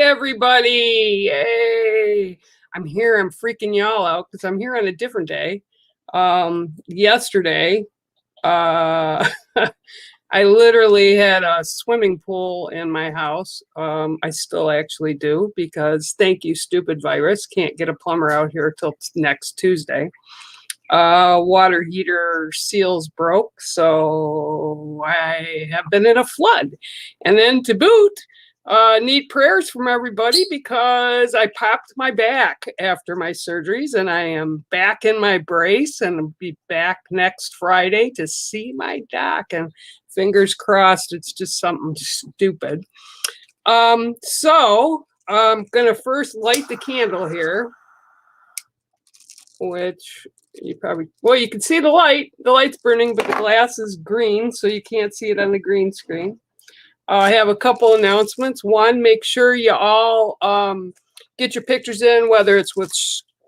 everybody. Yay. I'm here. I'm freaking y'all out because I'm here on a different day. Yesterday, uh, I literally had a swimming pool in my house. I still actually do because thank you, stupid virus. Can't get a plumber out here till next Tuesday. Water heater seals broke, so I have been in a flood. And then to boot, need prayers from everybody because I popped my back after my surgeries and I am back in my brace and I'll be back next Friday to see my doc, and fingers crossed it's just something stupid. So I'm gonna first light the candle here, which you probably, well, you can see the light. The light's burning, but the glass is green, so you can't see it on the green screen. I have a couple announcements. One, make sure you all get your pictures in, whether it's with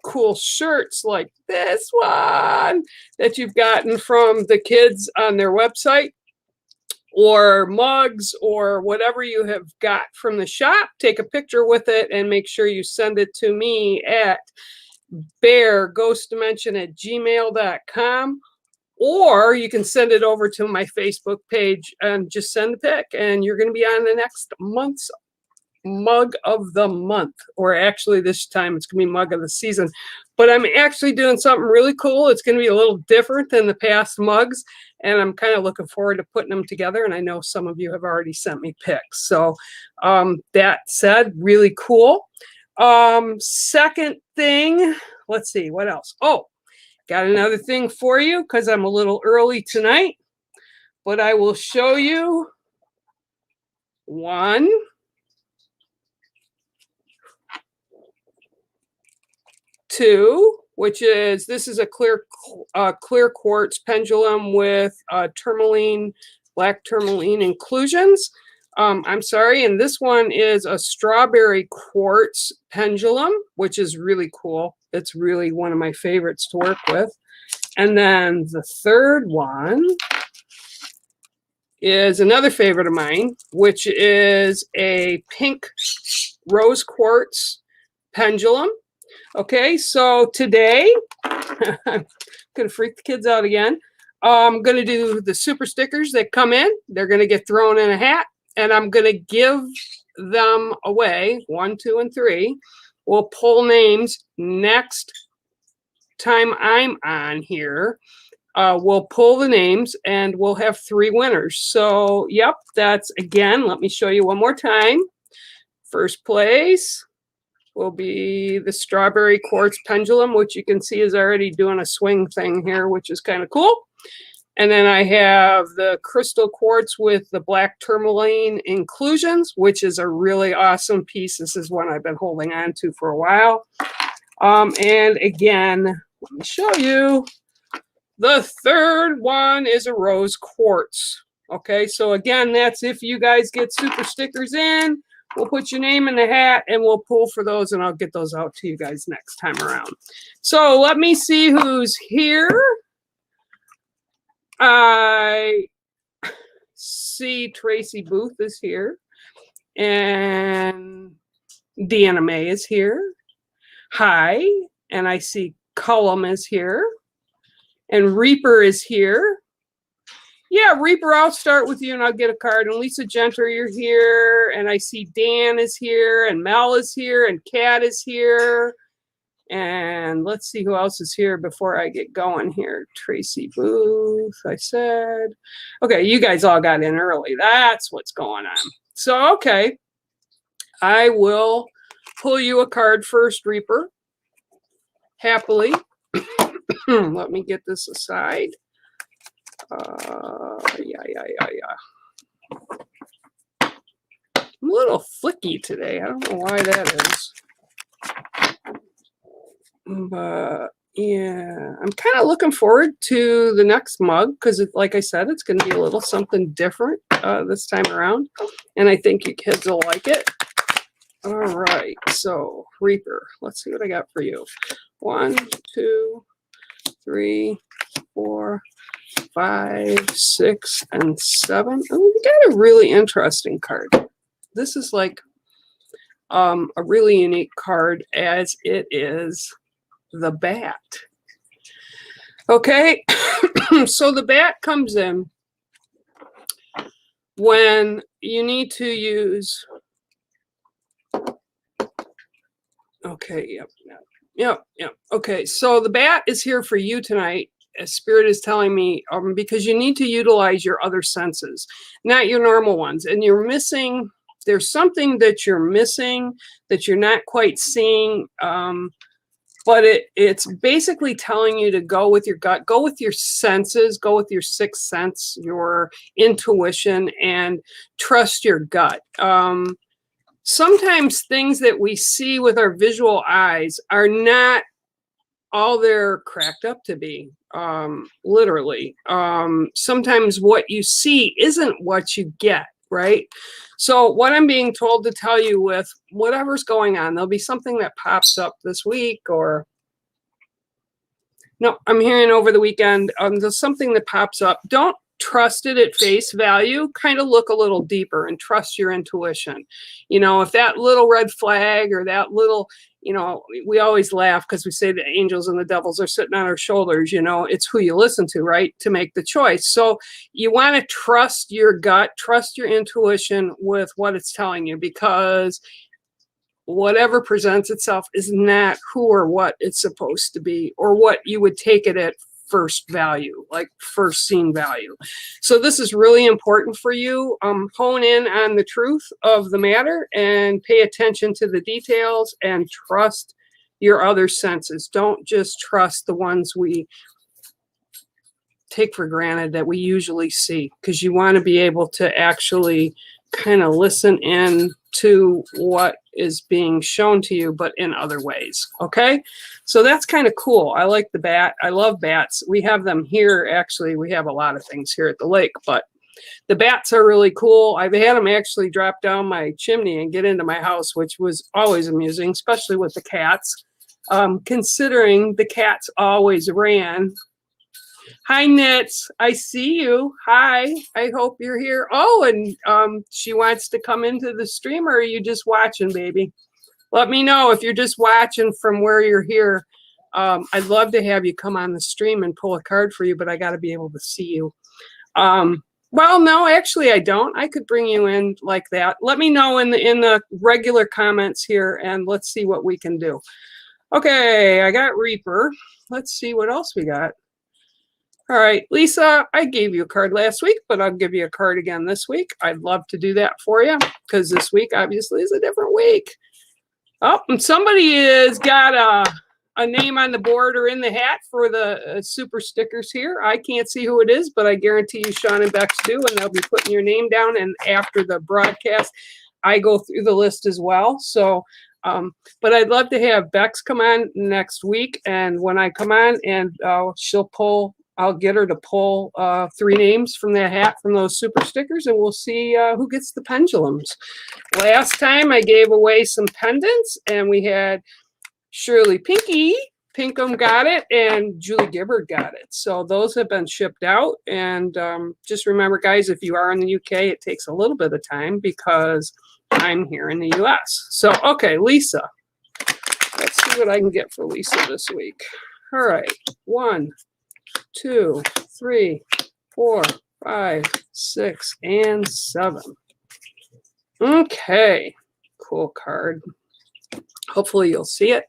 cool shirts like this one that you've gotten from the kids on their website, or mugs, or whatever you have got from the shop. Take a picture with it and make sure you send it to me at bearghostdimension@gmail.com, or you can send it over to my Facebook page and just send the pic, and you're going to be on the next month's mug of the month, or actually this time it's going to be mug of the season. But I'm actually doing something really cool. It's going to be a little different than the past mugs, and I'm kind of looking forward to putting them together, and I know some of you have already sent me pics. So that said, really cool. Second thing, let's see what else. Oh, got another thing for you because I'm a little early tonight, but I will show you one, two, which is, this is a clear quartz pendulum with tourmaline, black tourmaline inclusions. I'm sorry, and this one is a strawberry quartz pendulum, which is really cool. It's really one of my favorites to work with. And then the third one is another favorite of mine, which is a pink rose quartz pendulum. Okay, so today, I'm going to freak the kids out again. I'm going to do the super stickers that come in. They're going to get thrown in a hat, and I'm going to give them away, 1, 2, and 3. We'll pull names next time I'm on here. We'll pull the names, and we'll have 3 winners. So, yep, that's, again, let me show you one more time. First place will be the strawberry quartz pendulum, which you can see is already doing a swing thing here, which is kind of cool. And then I have the crystal quartz with the black tourmaline inclusions, which is a really awesome piece. This is one I've been holding on to for a while. And again, let me show you. The third one is a rose quartz. Okay, so again, that's if you guys get super stickers in. We'll put your name in the hat and we'll pull for those, and I'll get those out to you guys next time around. So let me see who's here. I see Tracy Booth is here, and Deanna May is here. Hi, and I see Cullum is here, and Reaper is here. Yeah, Reaper, I'll start with you and I'll get a card. And Lisa Genter, you're here. And I see Dan is here, and Mel is here, and Kat is here. And let's see who else is here before I get going here. Tracy Booth, I said. Okay, you guys all got in early. That's what's going on. So, okay. I will pull you a card first, Reaper. Happily. Let me get this aside. Yeah. I'm a little flicky today. I don't know why that is. But yeah, I'm kind of looking forward to the next mug because, like I said, it's going to be a little something different this time around. And I think you kids will like it. All right. So, Reaper, let's see what I got for you. 1, 2, 3, 4, 5, 6, and 7. Oh, we got a really interesting card. This is like a really unique card, as it is the bat. Okay, so the bat comes in when you need to use, okay, yep. Okay, so the bat is here for you tonight. Spirit is telling me because you need to utilize your other senses, not your normal ones, and you're missing, there's something that you're missing that you're not quite seeing, but it's basically telling you to go with your gut, go with your senses, go with your sixth sense, your intuition, and trust your gut. Sometimes things that we see with our visual eyes are not all they're cracked up to be, literally. Sometimes what you see isn't what you get, right? So what I'm being told to tell you with whatever's going on, there'll be something that pops up this week, or no, I'm hearing over the weekend, there's something that pops up. Don't trust it at face value. Kind of look a little deeper and trust your intuition. You know, if that little red flag or that little, you know, we always laugh because we say the angels and the devils are sitting on our shoulders. You know, it's who you listen to, right, to make the choice. So you want to trust your gut, trust your intuition with what it's telling you, because whatever presents itself is not who or what it's supposed to be, or what you would take it at first value, like first seen value. So this is really important for you. Hone in on the truth of the matter and pay attention to the details and trust your other senses. Don't just trust the ones we take for granted that we usually see, because you want to be able to actually kind of listen in to what is being shown to you, but in other ways. Okay, so that's kind of cool. I like the bat. I love bats. We have them here. Actually, we have a lot of things here at the lake, but the bats are really cool. I've had them actually drop down my chimney and get into my house, which was always amusing, especially with the cats, considering the cats always ran. Hi, Nits. I see you. Hi. I hope you're here. Oh, and she wants to come into the stream, or are you just watching, baby? Let me know if you're just watching from where you're here. I'd love to have you come on the stream and pull a card for you, but I got to be able to see you. Well, no, actually, I don't. I could bring you in like that. Let me know in the regular comments here, and let's see what we can do. Okay, I got Reaper. Let's see what else we got. All right, Lisa, I gave you a card last week, but I'll give you a card again this week. I'd love to do that for you, because this week obviously is a different week. Oh, and somebody has got a name on the board or in the hat for the super stickers here. I can't see who it is, but I guarantee you Sean and Bex do, and they'll be putting your name down. And after the broadcast, I go through the list as well. So, but I'd love to have Bex come on next week. And when I come on, and she'll pull, I'll get her to pull 3 names from that hat, from those super stickers, and we'll see who gets the pendulums. Last time I gave away some pendants, and we had Shirley Pinkham got it, and Julie Gibbard got it. So those have been shipped out. And just remember, guys, if you are in the UK, it takes a little bit of time because I'm here in the US. So, okay, Lisa. Let's see what I can get for Lisa this week. All right, 1, 2, 3, 4, 5, 6, and 7. Okay, cool card. Hopefully you'll see it.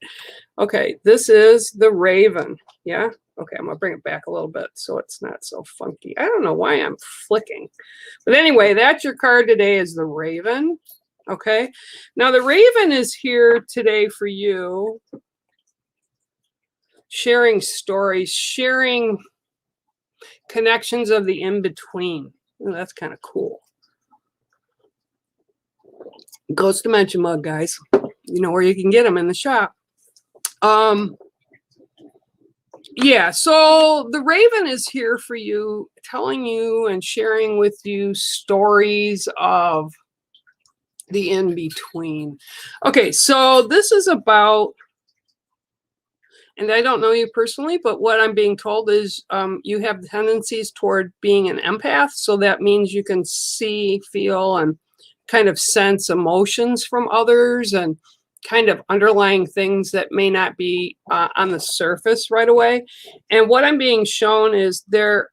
Okay, this is the Raven. Yeah? Okay, I'm going to bring it back a little bit so it's not so funky. I don't know why I'm flicking. But anyway, that's your card today, is the Raven. Okay, now the Raven is here today for you, sharing stories, sharing connections of the in-between. Oh, that's kind of cool. Ghost Dimension mug, guys. You know where you can get them, in the shop. Yeah, so the Raven is here for you, telling you and sharing with you stories of the in-between. Okay, so this is about, and I don't know you personally, but what I'm being told is you have tendencies toward being an empath. So that means you can see, feel, and kind of sense emotions from others and kind of underlying things that may not be on the surface right away. And what I'm being shown is they're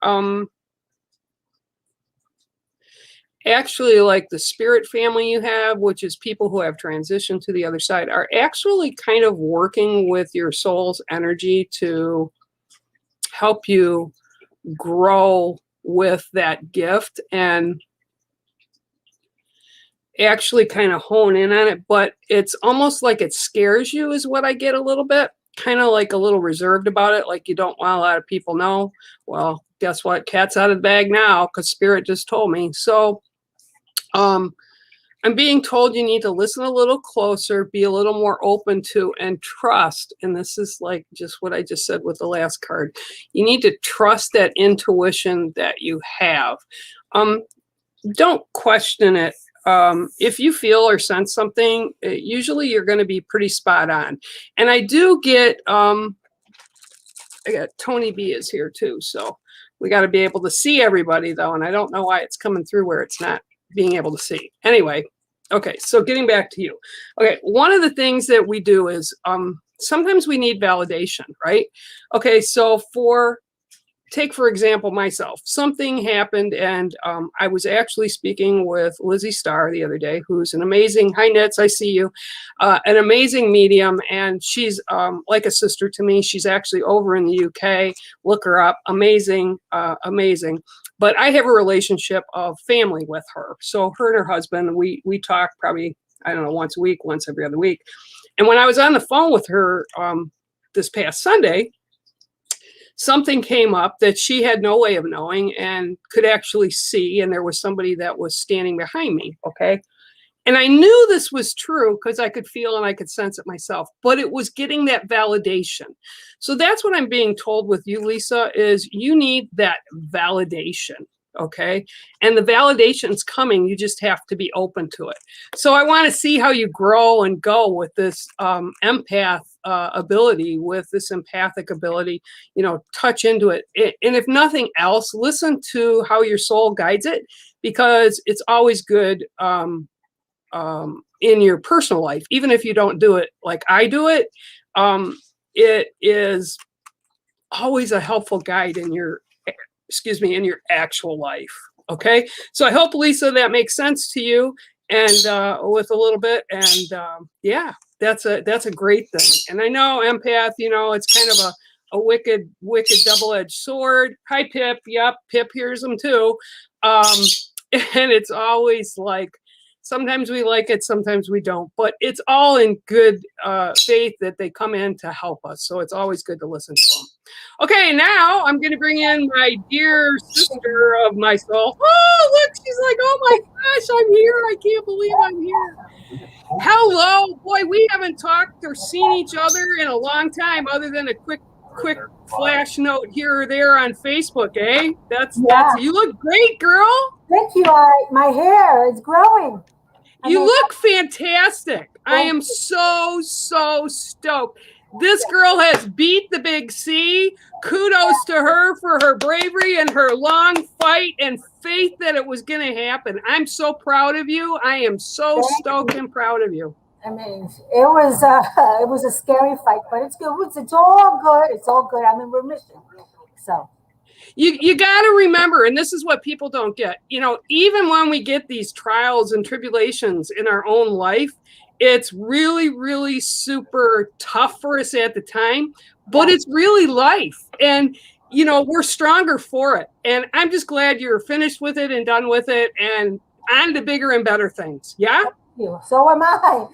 actually, like the spirit family you have, which is people who have transitioned to the other side, are actually kind of working with your soul's energy to help you grow with that gift and actually kind of hone in on it. But it's almost like it scares you is what I get a little bit, kind of like a little reserved about it, like you don't want a lot of people know. Well, guess what? Cat's out of the bag now, because spirit just told me. So I'm being told you need to listen a little closer, be a little more open to, and trust. And this is like just what I just said with the last card. You need to trust that intuition that you have. Don't question it. If you feel or sense something, usually you're going to be pretty spot on. And I do get, I got Tony B is here too. So we got to be able to see everybody though. And I don't know why it's coming through where it's not being able to see. Anyway, okay, so getting back to you. Okay, one of the things that we do is sometimes we need validation, right? Okay, so take for example myself. Something happened, and I was actually speaking with Lizzie Starr the other day, who's an amazing, hi Nets, I see you, an amazing medium, and she's like a sister to me. She's actually over in the UK. Look her up. Amazing, amazing. But I have a relationship of family with her. So her and her husband, we talk probably, I don't know, once a week, once every other week. And when I was on the phone with her this past Sunday, something came up that she had no way of knowing and could actually see. And there was somebody that was standing behind me. Okay. And I knew this was true because I could feel and I could sense it myself, but it was getting that validation. So that's what I'm being told with you, Lisa, is you need that validation. Okay. And the validation's coming. You just have to be open to it. So I want to see how you grow and go with this empath ability, with this empathic ability, you know, touch into it. And if nothing else, listen to how your soul guides it, because it's always good in your personal life, even if you don't do it like I do it. It is always a helpful guide in your, in your actual life. Okay. So I hope, Lisa, that makes sense to you, and with a little bit. And yeah, that's a great thing. And I know empath, you know, it's kind of a wicked double-edged sword. Hi, Pip. Yep. Pip hears them too. And it's always like, sometimes we like it, sometimes we don't, but it's all in good faith that they come in to help us. So it's always good to listen to them. Okay, now I'm going to bring in my dear sister of my soul. Oh, look, she's like, oh my gosh, I'm here. I can't believe I'm here. Hello. Boy, we haven't talked or seen each other in a long time, other than a quick flash note here or there on Facebook, eh? That's you look great, girl. Thank you. My hair is growing. You look fantastic. I am so stoked. This girl has beat the big C. Kudos to her for her bravery and her long fight and faith that it was going to happen. I'm so proud of you. I am so stoked and proud of you. I mean, it was a scary fight, but it's good. It's all good. It's all good. I'm in remission. So. You got to remember, and this is what people don't get, you know, even when we get these trials and tribulations in our own life, it's really super tough for us at the time, but it's really life. And, you know, we're stronger for it. And I'm just glad you're finished with it and done with it and on to bigger and better things. Yeah? Thank you. So am I.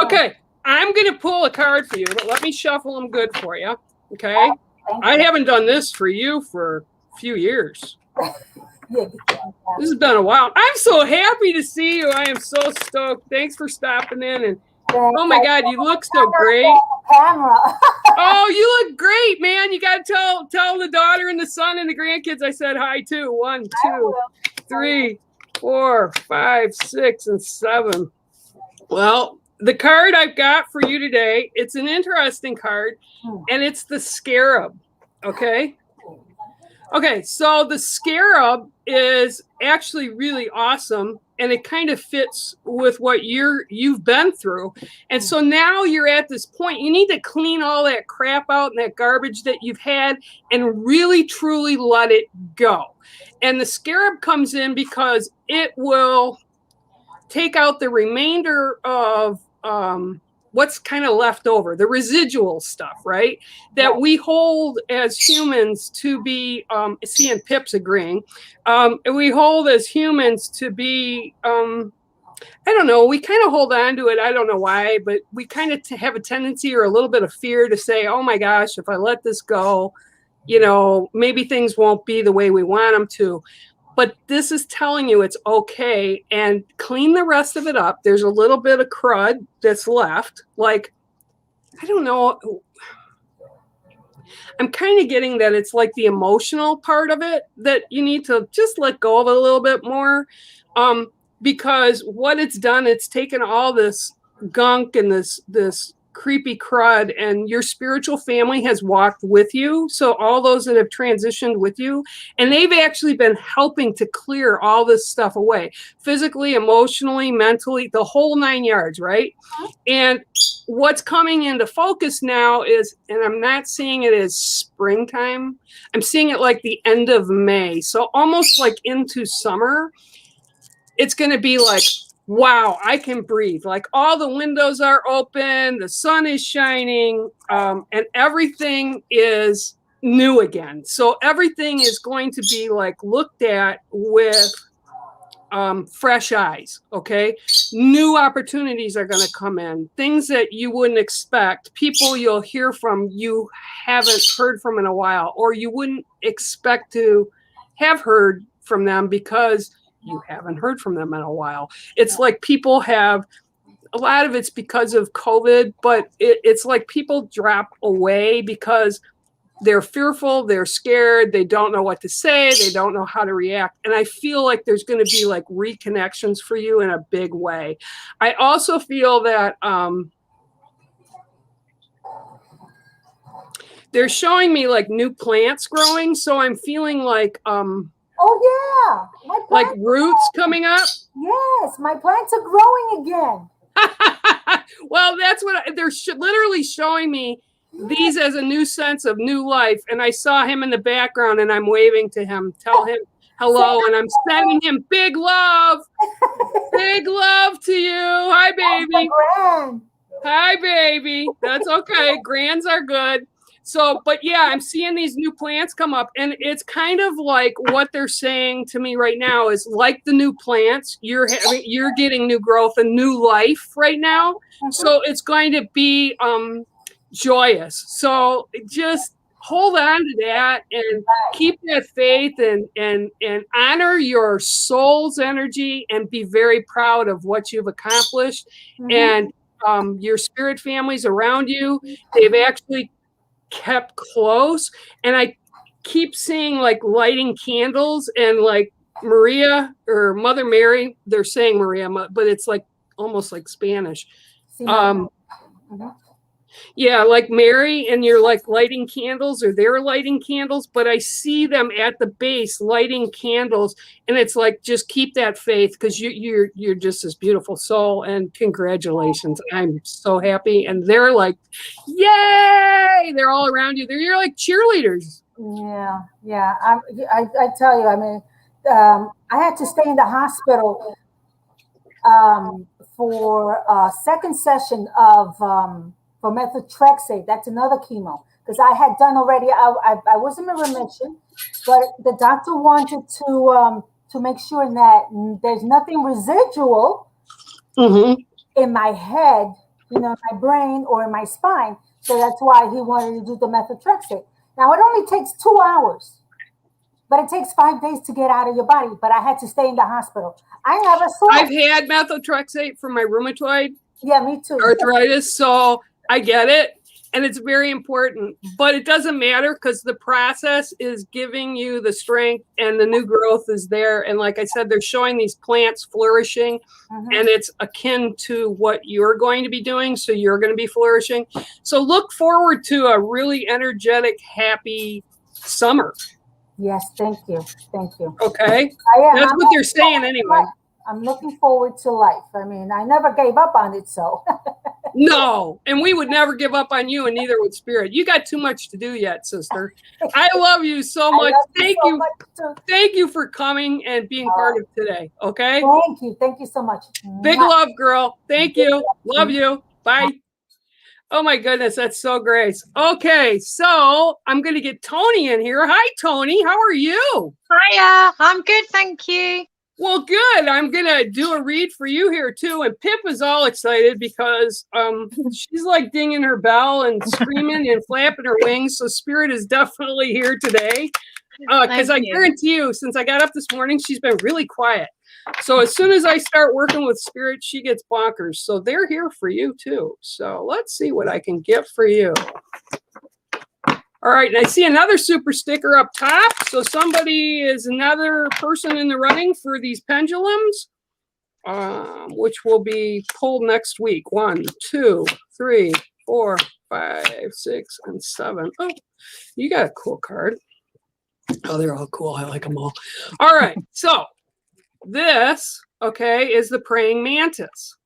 Okay. I'm going to pull a card for you, but let me shuffle them good for you. Okay. I haven't done this for you for a few years. This has been a while. I'm so happy to see you. I am so stoked. Thanks for stopping in. And oh my God, you look so great. Oh, you look great, man. You got to tell the daughter and the son and the grandkids I said hi too. 1, 2, 3, 4, 5, 6, and 7. Well, the card I've got for you today, it's an interesting card, and it's the Scarab, okay? Okay, so the scarab is actually really awesome, and it kind of fits with what you've been through. And so now you're at this point, you need to clean all that crap out and that garbage that you've had and really truly let it go. And the scarab comes in because it will take out the remainder of what's kind of left over, the residual stuff, right? That we hold as humans to be, seeing Pip's agreeing, we hold as humans to be, I don't know, we kind of hold on to it. I don't know why, but we kind of have a tendency or a little bit of fear to say, oh my gosh, if I let this go, you know, maybe things won't be the way we want them to. But this is telling you it's okay, and clean the rest of it up. There's a little bit of crud that's left. Like, I don't know. I'm kind of getting that it's like the emotional part of it that you need to just let go of a little bit more. Because what it's done, it's taken all this gunk and this creepy crud, and your spiritual family has walked with you. So all those that have transitioned with you, and they've actually been helping to clear all this stuff away, physically, emotionally, mentally, the whole 9 yards, right? And what's coming into focus now is, and I'm not seeing it as springtime, I'm seeing it like the end of May. So almost like into summer. It's going to be like, wow, I can breathe. Like all the windows are open, the sun is shining, and everything is new again. So everything is going to be like looked at with fresh eyes. Okay. New opportunities are going to come in, things that you wouldn't expect, people you'll hear from you haven't heard from in a while, or you wouldn't expect to have heard from them because you haven't heard from them in a while. It's like people have, a lot of it's because of COVID, but it's like people drop away because they're fearful, they're scared, they don't know what to say, they don't know how to react. And I feel like there's going to be like reconnections for you in a big way. I also feel that they're showing me like new plants growing. So I'm feeling like oh yeah, my like roots coming up. Yes, my plants are growing again. Well, that's what they're literally showing me, these as a new sense of new life. And I saw him in the background, and I'm waving to him, tell him hello, and I'm sending him big love to you. Hi, baby. Hi, baby. That's okay. Grands are good. So, but yeah, I'm seeing these new plants come up, and it's kind of like what they're saying to me right now is like the new plants, you're getting new growth and new life right now. So it's going to be joyous. So just hold on to that and keep that faith and honor your soul's energy and be very proud of what you've accomplished. And your spirit families around you, they've actually kept close, and I keep seeing like lighting candles, and like Maria or Mother Mary, they're saying Maria, but it's like almost like Spanish. Yeah, like Mary, and you're like lighting candles, or they're lighting candles, but I see them at the base lighting candles, and it's like, just keep that faith, because you're just this beautiful soul, and congratulations. I'm so happy. And they're like, yay! They're all around you. You're like cheerleaders. Yeah. I tell you, I mean, I had to stay in the hospital for a second session of for methotrexate. That's another chemo, because I had done already. I was in remission, but the doctor wanted to make sure that there's nothing residual in my head, you know, my brain or in my spine. So that's why he wanted to do the methotrexate. Now it only takes 2 hours, but it takes 5 days to get out of your body. But I had to stay in the hospital. I never saw. I've had methotrexate for my rheumatoid. Yeah, me too. Arthritis, so I get it, and it's very important. But it doesn't matter, because the process is giving you the strength, and the new growth is there. And like I said, they're showing these plants flourishing, and it's akin to what you're going to be doing. So you're going to be flourishing. So look forward to a really energetic, happy summer. Yes, thank you. Thank you. Okay. I am. That's I'm what they're looking saying forward to anyway. life. I'm looking forward to life. I mean, I never gave up on it, so. No, and we would never give up on you, and neither would Spirit. You got too much to do yet, sister. I love you so much. I love you Thank so you. much too. Thank you for coming and being part of today. Okay. Thank you. Thank you so much. Big Mwah. love, girl. Thank Big you. Love love. you. Bye. Oh my goodness, that's so great. Okay, so I'm going to get Tony in here. Hi, Tony. How are you? Hiya, I'm good, thank you. Well, good. I'm going to do a read for you here too. And Pip is all excited because she's like dinging her bell and screaming and flapping her wings. So Spirit is definitely here today. Because I guarantee you, since I got up this morning, she's been really quiet. So as soon as I start working with Spirit, she gets bonkers. So they're here for you too. So let's see what I can get for you. All right, and I see another super sticker up top. So somebody is another person in the running for these pendulums, which will be pulled next week. 1, 2, 3, 4, 5, 6, and 7. Oh, you got a cool card. Oh, they're all cool. I like them all. All right, so this, okay, is the praying mantis.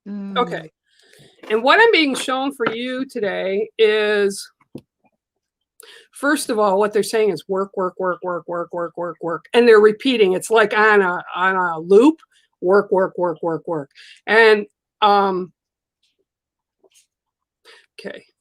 Okay, and what I'm being shown for you today is, first of all, what they're saying is work, work, work, work, work, work, work, work. And they're repeating. It's like on a loop, work, work, work, work, work. And okay,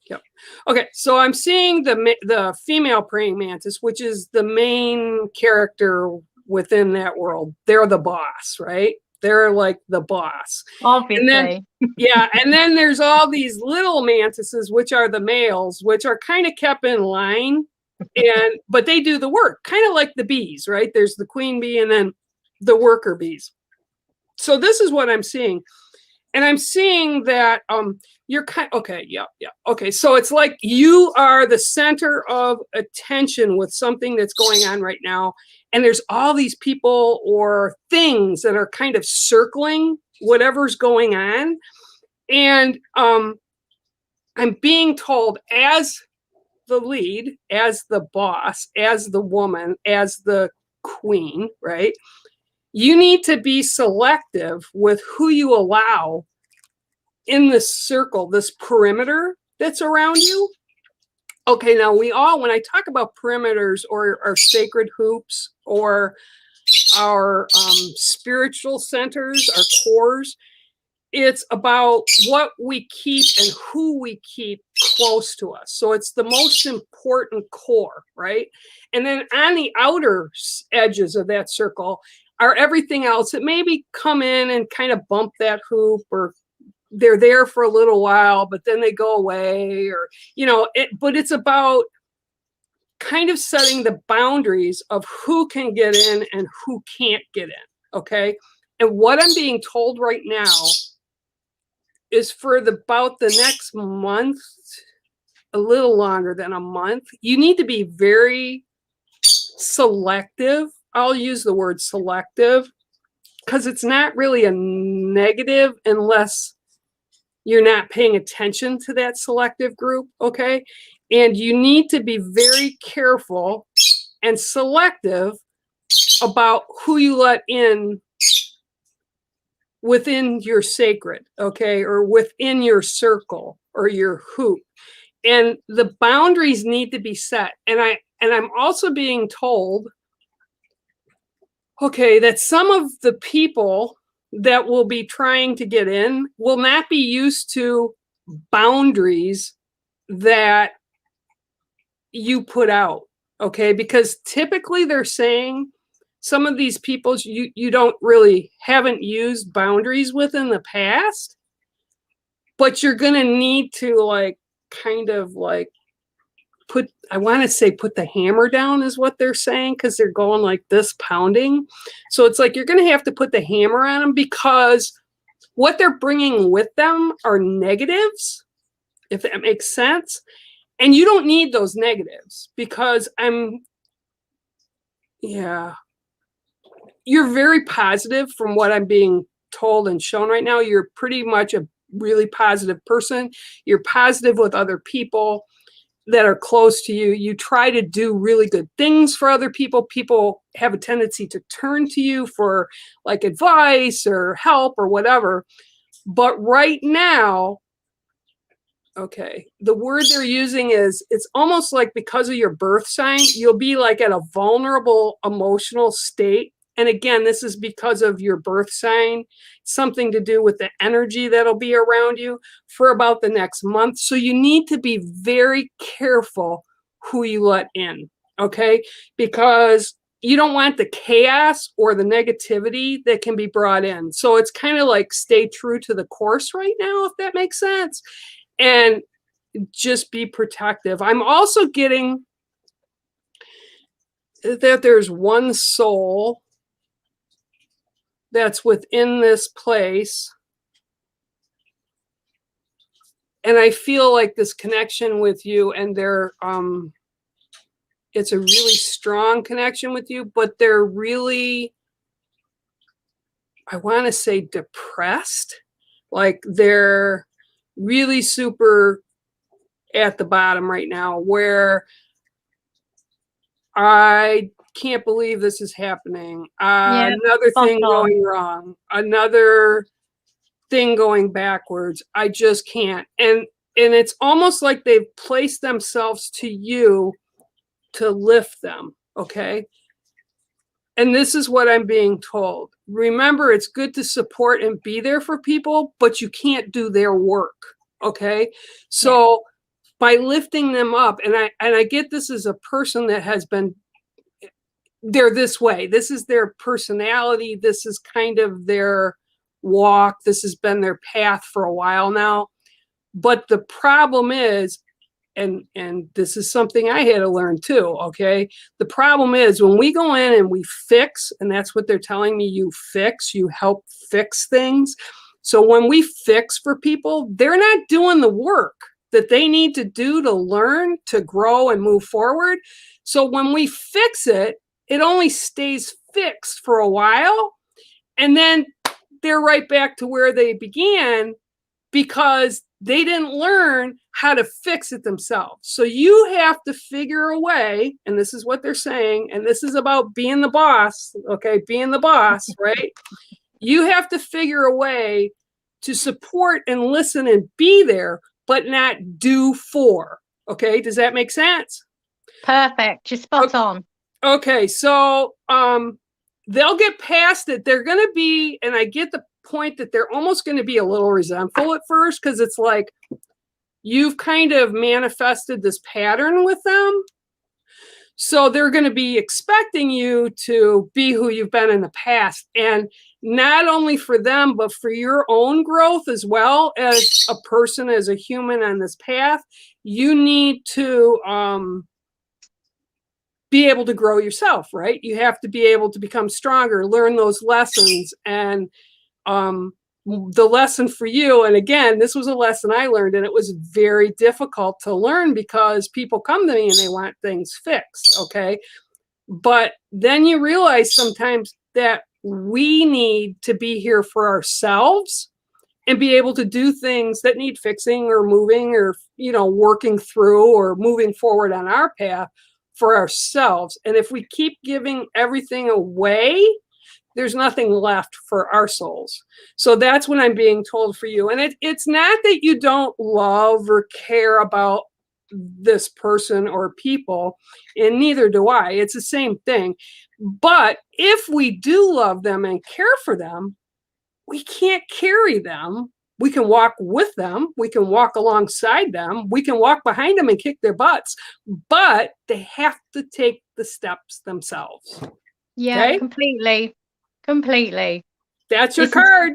yep. Okay, so I'm seeing the female praying mantis, which is the main character within that world. They're the boss, right? They're like the boss. Obviously. And then, yeah, and then there's all these little mantises, which are the males, which are kind of kept in line, but they do the work, kind of like the bees, right? There's the queen bee and then the worker bees. So this is what I'm seeing. And I'm seeing that you're okay, yeah. Okay, so it's like you are the center of attention with something that's going on right now. And there's all these people or things that are kind of circling whatever's going on. And I'm being told, as the lead, as the boss, as the woman, as the queen, right? You need to be selective with who you allow in this circle, this perimeter that's around you. Okay, now when I talk about perimeters or our sacred hoops or our spiritual centers, our cores, it's about what we keep and who we keep close to us. So it's the most important core, right? And then on the outer edges of that circle are everything else that maybe come in and kind of bump that hoop, or they're there for a little while, but then they go away, or, but it's about kind of setting the boundaries of who can get in and who can't get in. Okay. And what I'm being told right now is for about the next month, a little longer than a month, you need to be very selective. I'll use the word selective because it's not really a negative unless you're not paying attention to that selective group, okay? And you need to be very careful and selective about who you let in within your sacred, okay, or within your circle or your hoop. And the boundaries need to be set. And I'm also being told, okay, that some of the people that will be trying to get in will not be used to boundaries that you put out, okay? Because typically they're saying some of these people you don't really haven't used boundaries with in the past, but you're going to need to kind of put the hammer down is what they're saying, because they're going like this, pounding. So it's like you're going to have to put the hammer on them, because what they're bringing with them are negatives, if that makes sense. And you don't need those negatives, because you're very positive from what I'm being told and shown right now. You're pretty much a really positive person. You're positive with other people. that are close to you. You try to do really good things for other people. People have a tendency to turn to you for like advice or help or whatever. But right now, okay, the word they're using is, it's almost like because of your birth sign, you'll be like at a vulnerable emotional state. And again, this is because of your birth sign, something to do with the energy that'll be around you for about the next month. So you need to be very careful who you let in, okay? Because you don't want the chaos or the negativity that can be brought in. So it's kind of like stay true to the course right now, if that makes sense. And just be protective. I'm also getting that there's one soul that's within this place. And I feel like this connection with you, and they're, it's a really strong connection with you, but they're really, I want to say depressed. Like they're really super at the bottom right now, where I can't believe this is happening. Another thing going wrong, another thing going backwards. I just can't. And it's almost like they've placed themselves to you to lift them, okay? And this is what I'm being told. Remember, it's good to support and be there for people, but you can't do their work, okay? So by lifting them up, and I get this as a person that has been, they're this way. This is their personality. This is kind of their walk. This has been their path for a while now. But the problem is, and this is something I had to learn too, okay? The problem is when we go in and we fix, and that's what they're telling me, you fix, you help fix things. So when we fix for people, they're not doing the work that they need to do to learn, to grow and move forward. So when we fix it, it only stays fixed for a while, and then they're right back to where they began because they didn't learn how to fix it themselves. So you have to figure a way, and this is what they're saying, and this is about being the boss, okay? Being the boss, right? You have to figure a way to support and listen and be there, but not do for, okay? Does that make sense? Perfect. You're spot on. Okay, so they'll get past it. They're going to be, and I get the point that they're almost going to be a little resentful at first, because it's like you've kind of manifested this pattern with them. So they're going to be expecting you to be who you've been in the past. And not only for them, but for your own growth as well as a person, as a human on this path, you need to be able to grow yourself, right? You have to be able to become stronger, learn those lessons. And the lesson for you, and again, this was a lesson I learned, and it was very difficult to learn because people come to me and they want things fixed, okay? But then you realize sometimes that we need to be here for ourselves and be able to do things that need fixing or moving or, you know, working through or moving forward on our path for ourselves. And if we keep giving everything away, there's nothing left for our souls. So that's what I'm being told for you. And it's not that you don't love or care about this person or people, and neither do I. It's the same thing. But if we do love them and care for them, we can't carry them. We can walk with them. We can walk alongside them. We can walk behind them and kick their butts, but they have to take the steps themselves. Yeah, okay? Completely. That's your card.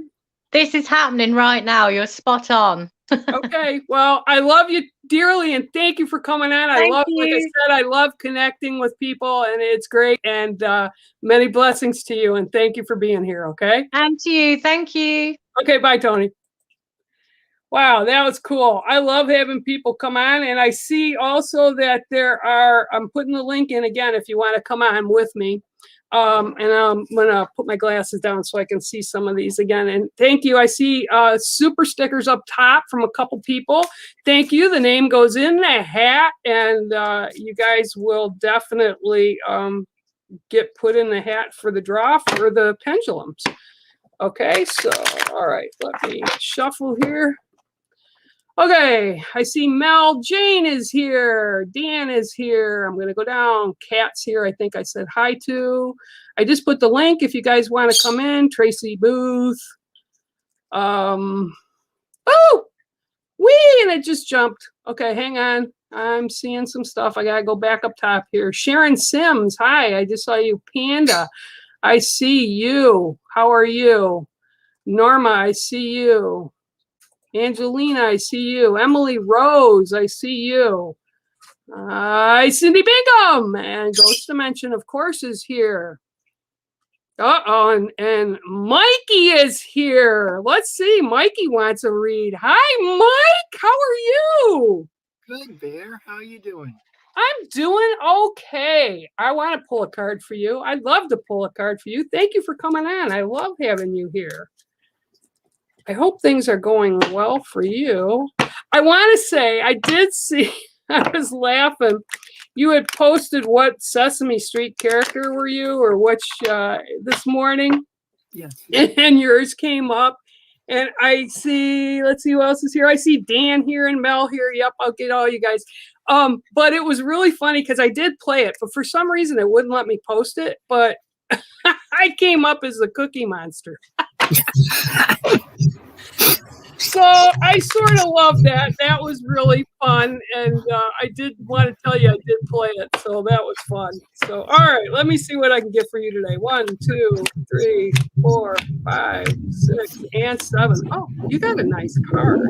This is happening right now. You're spot on. Okay. Well, I love you dearly, and thank you for coming on. Thank like I you. said, I love connecting with people, and it's great. And many blessings to you, and thank you for being here. Okay. And to you. Thank you. Okay. Bye, Tony. Wow, that was cool. I love having people come on, and I see also that there are, I'm putting the link in again if you want to come on with me. And I'm gonna put my glasses down so I can see some of these again. And thank you. I see super stickers up top from a couple people. Thank you. The name goes in the hat, and you guys will definitely get put in the hat for the draw for the pendulums. Okay, so all right, let me shuffle here. Okay, I see Mel Jane is here. Dan is here. I'm going to go down. Kat's here. I think I said hi to. I just put the link if you guys want to come in. Tracy Booth. Oh, wee, and it just jumped. Okay, hang on. I'm seeing some stuff. I got to go back up top here. Sharon Sims. Hi, I just saw you. Panda. I see you. How are you? Norma, I see you. Angelina, I see you. Emily Rose, I see you. Cindy Bingham, and Ghost Dimension, of course, is here. Uh-oh, and Mikey is here. Let's see, Mikey wants a read. Hi, Mike, how are you? Good, Bear. How are you doing? I'm doing okay. I want to pull a card for you. I'd love to pull a card for you. Thank you for coming on. I love having you here. I hope things are going well for you. I want to say, I did see, I was laughing. You had posted what Sesame Street character were you, or which, this morning? Yes. And yours came up. And I see, let's see who else is here. I see Dan here and Mel here. Yep, I'll get all you guys. But it was really funny because I did play it, but for some reason it wouldn't let me post it. But I came up as the Cookie Monster. So I sort of love that. That was really fun. And I did want to tell you I did play it. So that was fun. So, all right, let me see what I can get for you today. 1, 2, 3, 4, 5, 6, and 7. Oh, you got a nice card.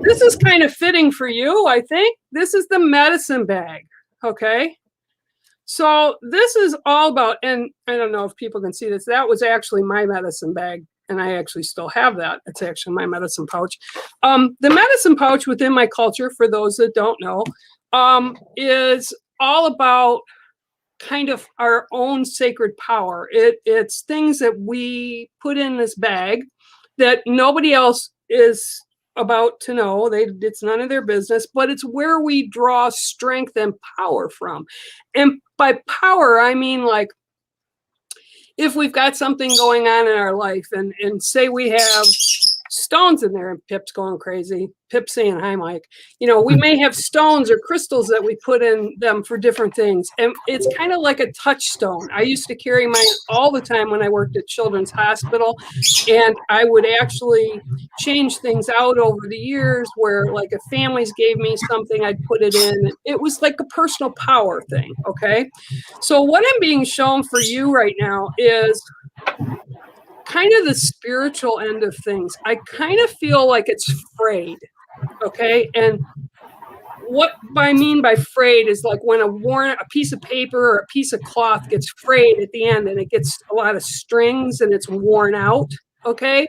This is kind of fitting for you, I think. This is the medicine bag. Okay. So this is all about, and I don't know if people can see this. That was actually my medicine bag. And I actually still have that. It's actually my medicine pouch. The medicine pouch within my culture, for those that don't know, is all about kind of our own sacred power. It's things that we put in this bag that nobody else is about to know. It's none of their business, but it's where we draw strength and power from. And by power, I mean like, if we've got something going on in our life and say we have stones in there, and Pip's going crazy. Pip's saying, hi, Mike. You know, we may have stones or crystals that we put in them for different things. And it's kind of like a touchstone. I used to carry mine all the time when I worked at Children's Hospital. And I would actually change things out over the years where, like, if families gave me something, I'd put it in. It was like a personal power thing, okay? So what I'm being shown for you right now is kind of the spiritual end of things. I kind of feel like it's frayed, okay? And what I mean by frayed is like when a piece of paper or a piece of cloth gets frayed at the end and it gets a lot of strings and it's worn out, okay?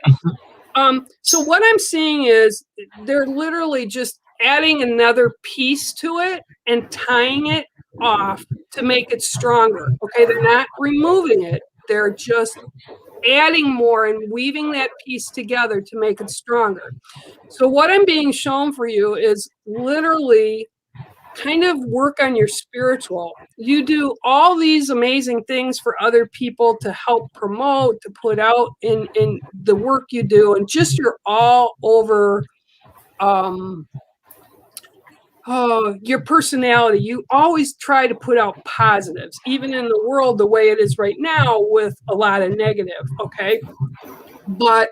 So what I'm seeing is they're literally just adding another piece to it and tying it off to make it stronger, okay? They're not removing it. They're just adding more and weaving that piece together to make it stronger. So what I'm being shown for you is literally kind of work on your spiritual. You do all these amazing things for other people to help promote, to put out in the work you do, and just you're all over your personality. You always try to put out positives, even in the world the way it is right now with a lot of negative, okay? But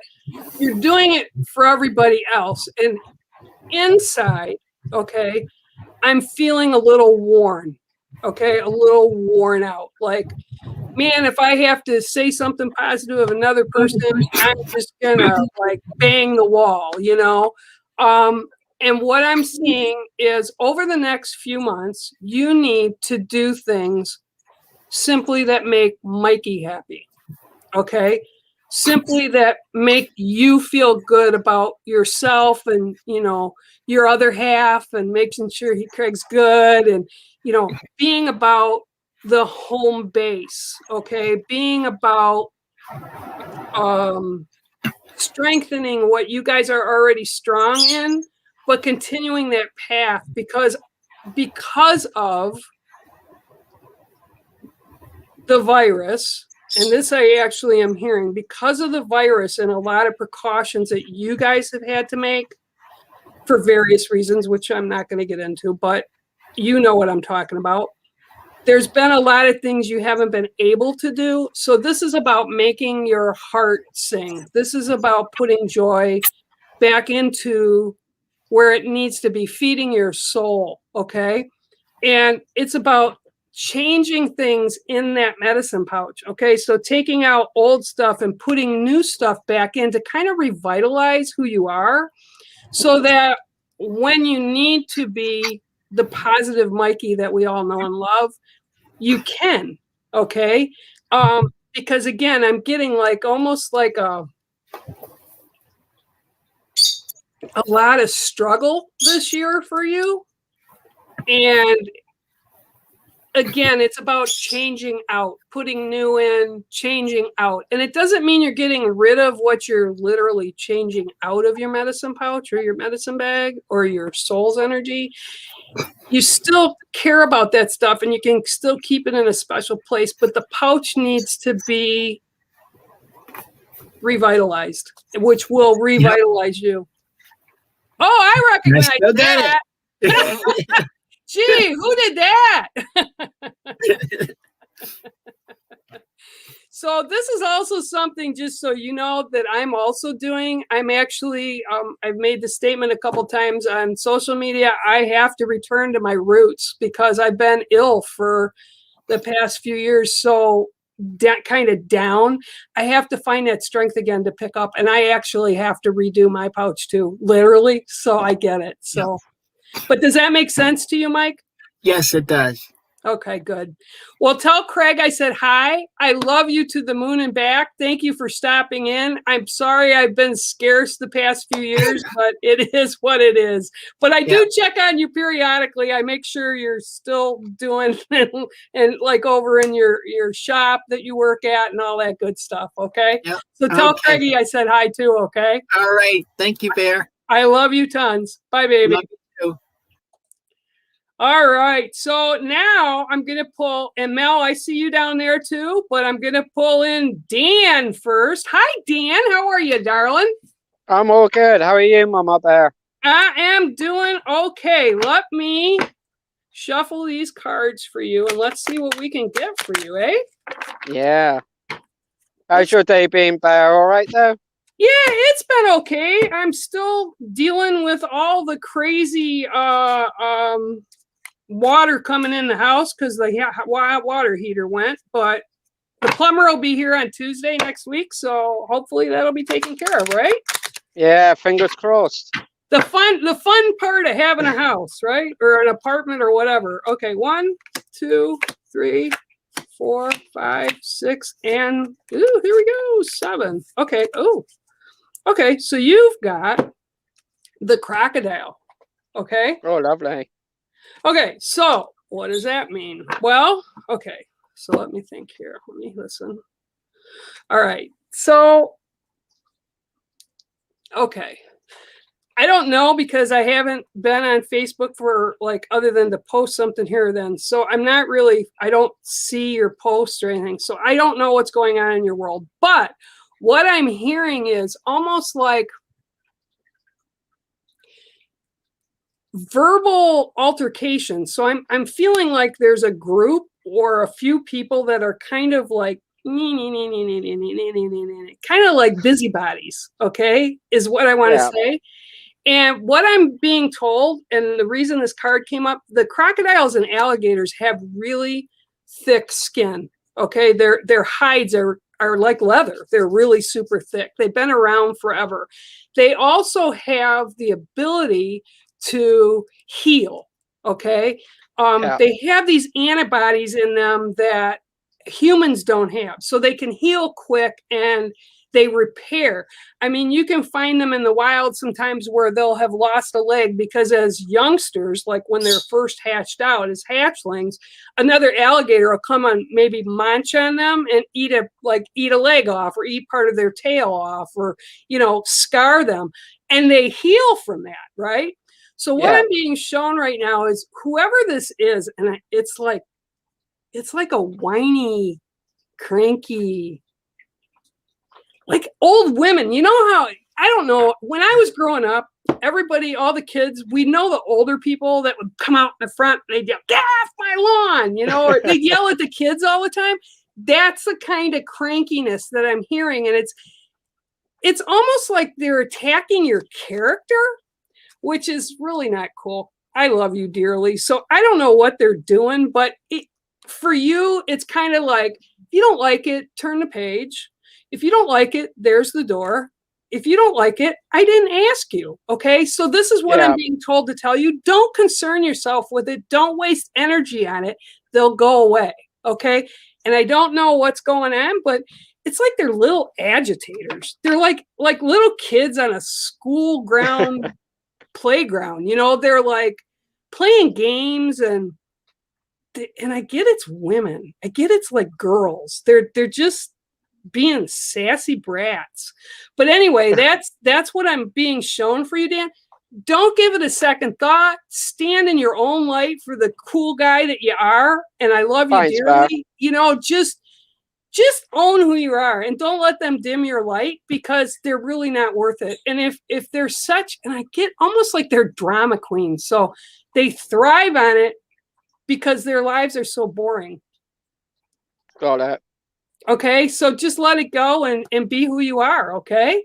you're doing it for everybody else. And inside, okay, I'm feeling a little worn, okay, a little worn out. Like, man, if I have to say something positive of another person, I'm just gonna like bang the wall, you know? And what I'm seeing is over the next few months, you need to do things simply that make Mikey happy, okay? Simply that make you feel good about yourself and, you know, your other half, and making sure Craig's good, and, you know, being about the home base, okay? Being about strengthening what you guys are already strong in, but continuing that path because of the virus, and this I actually am hearing, because of the virus and a lot of precautions that you guys have had to make for various reasons, which I'm not going to get into, but you know what I'm talking about. There's been a lot of things you haven't been able to do. So this is about making your heart sing. This is about putting joy back into where it needs to be, feeding your soul, okay? And it's about changing things in that medicine pouch, okay? So taking out old stuff and putting new stuff back in to kind of revitalize who you are so that when you need to be the positive Mikey that we all know and love, you can, okay? Because again, I'm getting like almost like a lot of struggle this year for you. And again, it's about changing out, putting new in, changing out. And it doesn't mean you're getting rid of what you're literally changing out of your medicine pouch or your medicine bag or your soul's energy. You still care about that stuff and you can still keep it in a special place, but the pouch needs to be revitalized, which will revitalize you. Oh, I recognize that. Gee, who did that? So this is also something, just so you know, that I'm also doing. I'm actually, I've made the statement a couple times on social media. I have to return to my roots because I've been ill for the past few years. So kind of down. I have to find that strength again to pick up. And I actually have to redo my pouch too, literally. So I get it. So, but does that make sense to you, Mike? Yes, it does. Okay, good. Well, tell Craig I said hi. I love you to the moon and back. Thank you for stopping in. I'm sorry I've been scarce the past few years, but it is what it is. But I do check on you periodically. I make sure you're still doing and like over in your shop that you work at and all that good stuff, okay? Yep. So tell Craigie I said hi too, okay? All right. Thank you, Bear. I love you tons. Bye, baby. Love you too. All right, so now I'm going to pull, and Mel, I see you down there too, but I'm going to pull in Dan first. Hi, Dan. How are you, darling? I'm all good. How are you, Mama Bear? I am doing okay. Let me shuffle these cards for you, and let's see what we can get for you, eh? Yeah. How's your day been, Bear? All right, though? Yeah, it's been okay. I'm still dealing with all the crazy water coming in the house because the water heater went, but the plumber will be here on Tuesday next week, so hopefully that'll be taken care of, right? Yeah, fingers crossed. The fun part of having a house, right? Or an apartment or whatever. Okay, 1, 2, 3, 4, 5, 6, and ooh, here we go, 7. Okay, oh. Okay, so you've got the crocodile. Okay. Oh, lovely. Okay, so what does that mean? Well, okay, so let me think here. Let me listen. All right, so, okay. I don't know because I haven't been on Facebook for like other than to post something here or then. So I'm not really, I don't see your posts or anything. So I don't know what's going on in your world. But what I'm hearing is almost like verbal altercation. So I'm feeling like there's a group or a few people that are kind of like kind of like busybodies, okay, is what I want to say. And what I'm being told, and the reason this card came up, the crocodiles and alligators have really thick skin, okay? Their hides are like leather. They're really super thick. They've been around forever. They also have the ability to heal, okay? They have these antibodies in them that humans don't have. So they can heal quick and they repair. I mean, you can find them in the wild sometimes where they'll have lost a leg because as youngsters, like when they're first hatched out as hatchlings, another alligator will come on, maybe munch on them and eat a leg off or eat part of their tail off or, scar them. And they heal from that, right? So what I'm being shown right now is whoever this is, and it's like a whiny, cranky, like old women. You know how, I don't know, when I was growing up, everybody, all the kids, we know the older people that would come out in the front, and they'd yell, "Get off my lawn," or they'd yell at the kids all the time. That's the kind of crankiness that I'm hearing. And it's almost like they're attacking your character, which is really not cool. I love you dearly. So I don't know what they're doing, but for you, it's kind of like, if you don't like it, turn the page. If you don't like it, there's the door. If you don't like it, I didn't ask you. Okay. So this is what I'm being told to tell you. Don't concern yourself with it. Don't waste energy on it. They'll go away. Okay. And I don't know what's going on, but it's like they're little agitators. They're like little kids on a school ground playground. They're like playing games and I get it's women. I get it's like girls. They're just being sassy brats. But anyway, that's what I'm being shown for you, Dan. Don't give it a second thought. Stand in your own light for the cool guy that you are. And I love you dearly. Just own who you are and don't let them dim your light because they're really not worth it. And if they're such, and I get almost like they're drama queens. So they thrive on it because their lives are so boring. Got it. Okay, so just let it go and be who you are, okay?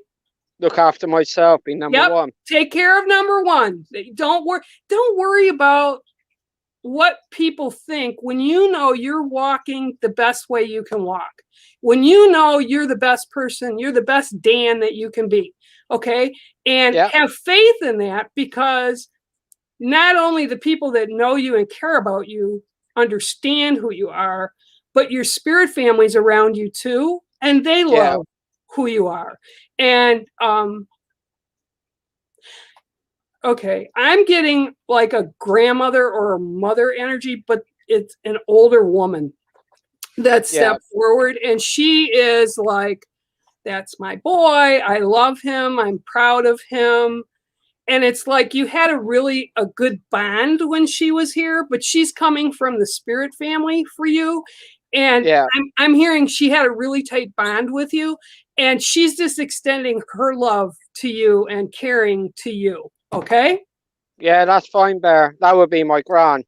Look after myself, be number one. Take care of number one. Don't worry about what people think when you know you're walking the best way you can walk. When you know you're the best person, you're the best Dan that you can be, okay? And have faith in that because not only the people that know you and care about you understand who you are, but your spirit family's around you too, and they love who you are. And okay, I'm getting like a grandmother or a mother energy, but it's an older woman that stepped forward, and she is like, "That's my boy. I love him. I'm proud of him." And it's like you had a good bond when she was here, but she's coming from the spirit family for you. And I'm hearing she had a really tight bond with you, and she's just extending her love to you and caring to you. Okay? Yeah, that's fine, Bear. That would be my gran.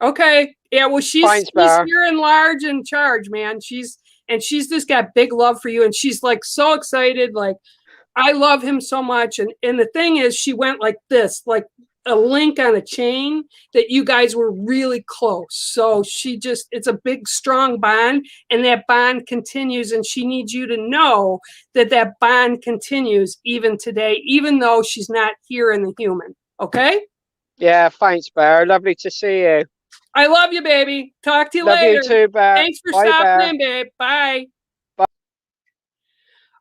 Okay. Yeah, well, she's here in large and charge, man. She's just got big love for you, and she's like so excited, like, I love him so much. And the thing is, she went like this, like a link on a chain that you guys were really close. So it's a big, strong bond, and that bond continues. And she needs you to know that bond continues even today, even though she's not here in the human. Okay? Yeah, thanks, Bear. Lovely to see you. I love you, baby. Talk to you later. Love you too, Bear. Thanks for stopping in, babe. Bye. Bye.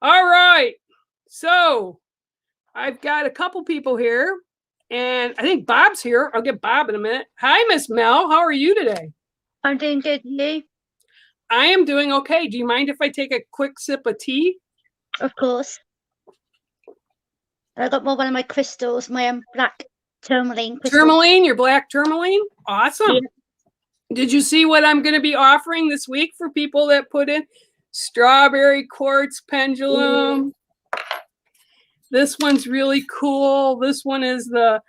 All right. So I've got a couple people here, and I think Bob's here. I'll get Bob in a minute. Hi, Miss Mel. How are you today? I'm doing good. You? I am doing okay. Do you mind if I take a quick sip of tea? Of course. I got one of my crystals, my black tourmaline crystal. Tourmaline, your black tourmaline? Awesome. Yeah. Did you see what I'm going to be offering this week for people that put in strawberry quartz pendulum? This one's really cool. This one is the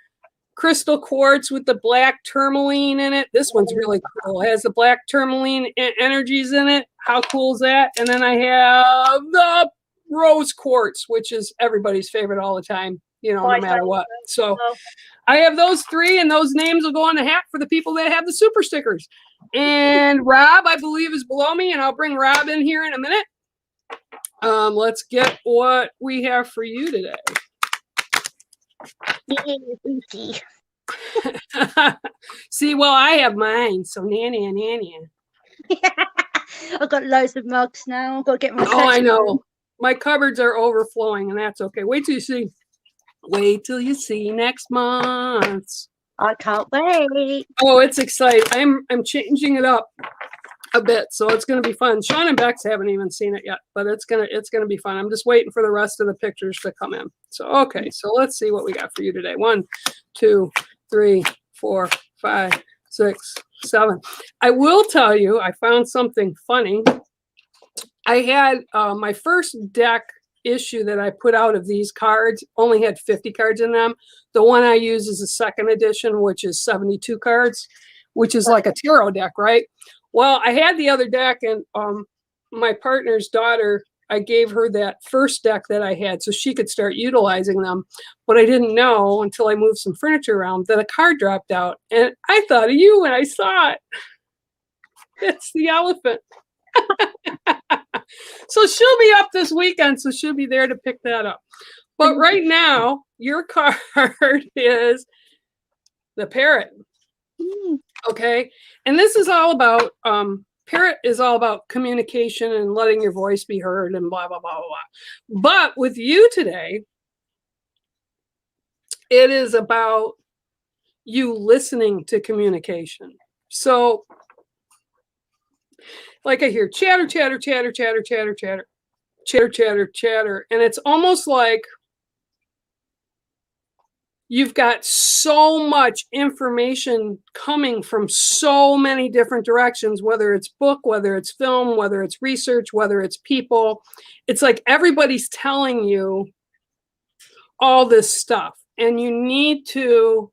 crystal quartz with the black tourmaline in it. This one's really cool. It has the black tourmaline energies in it. How cool is that? And then I have the rose quartz, which is everybody's favorite all the time, no matter what. So I have those three, and those names will go on the hat for the people that have the super stickers. And Rob, I believe, is below me, and I'll bring Rob in here in a minute. Let's get what we have for you today. See, well, I have mine, so nanny. I've got loads of mugs now. I've got to get my. Oh, I know. my cupboards are overflowing, and that's okay. Wait till you see. Wait till you see next month. I can't wait. Oh, it's exciting. I'm changing it up a bit, so it's going to be fun. Sean and Bex haven't even seen it yet, but it's gonna be fun. I'm just waiting for the rest of the pictures to come in. So okay, so let's see what we got for you today. 1, 2, 3, 4, 5, 6, 7. I will tell you, I found something funny. I had my first deck issue that I put out of these cards only had 50 cards in them. The one I use is a second edition, which is 72 cards, which is like a tarot deck, right? Well, I had the other deck, and my partner's daughter, I gave her that first deck that I had so she could start utilizing them. But I didn't know until I moved some furniture around that a card dropped out. And I thought of you when I saw it. It's the elephant. So she'll be up this weekend, so she'll be there to pick that up. But right now, your card is the parrot. Okay. And this is all about, parrot is all about communication and letting your voice be heard and blah, blah, blah, blah, blah. But with you today, it is about you listening to communication. So, like I hear chatter, chatter, chatter, chatter, chatter, chatter, chatter, chatter, chatter. And it's almost like you've got so much information coming from so many different directions, whether it's book, whether it's film, whether it's research, whether it's people. It's like everybody's telling you all this stuff. And you need to,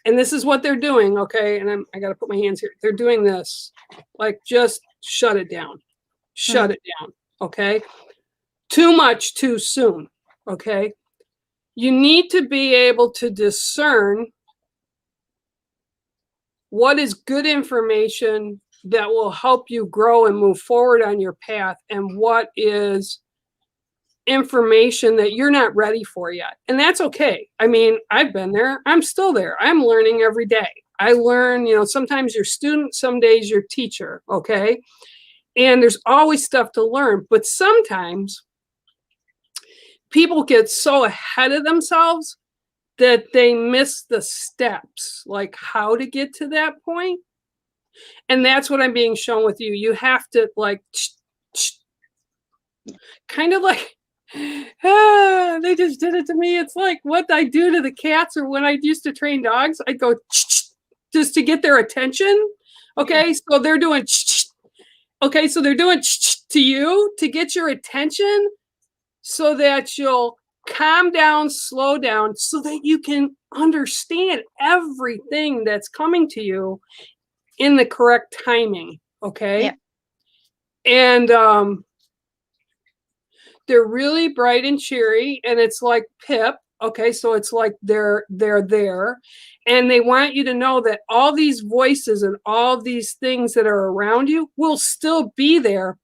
and this is what they're doing, okay? And I got to put my hands here. They're doing this, like just shut it down. Shut it down, okay? Too much too soon, okay? You need to be able to discern what is good information that will help you grow and move forward on your path, and what is information that you're not ready for yet. And that's okay. I mean, I've been there. I'm still there. I'm learning every day. I learn, sometimes you're student, some days you're teacher, okay? And there's always stuff to learn. But sometimes people get so ahead of themselves that they miss the steps, like how to get to that point. And that's what I'm being shown with you. You have to kind of like, they just did it to me. It's like what I do to the cats, or when I used to train dogs, I'd go just to get their attention. Okay, so they're doing okay, so they're doing to you to get your attention so that you'll calm down, slow down, so that you can understand everything that's coming to you in the correct timing. Okay. Yeah. And they're really bright and cheery, and it's like Pip. Okay, so it's like they're there, and they want you to know that all these voices and all these things that are around you will still be there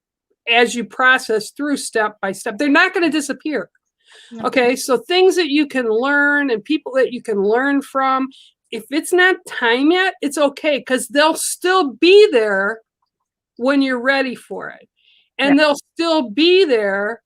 as you process through step by step. They're not going to disappear. No. Okay, so things that you can learn and people that you can learn from, if it's not time yet, it's okay, because they'll still be there when you're ready for it. And they'll still be there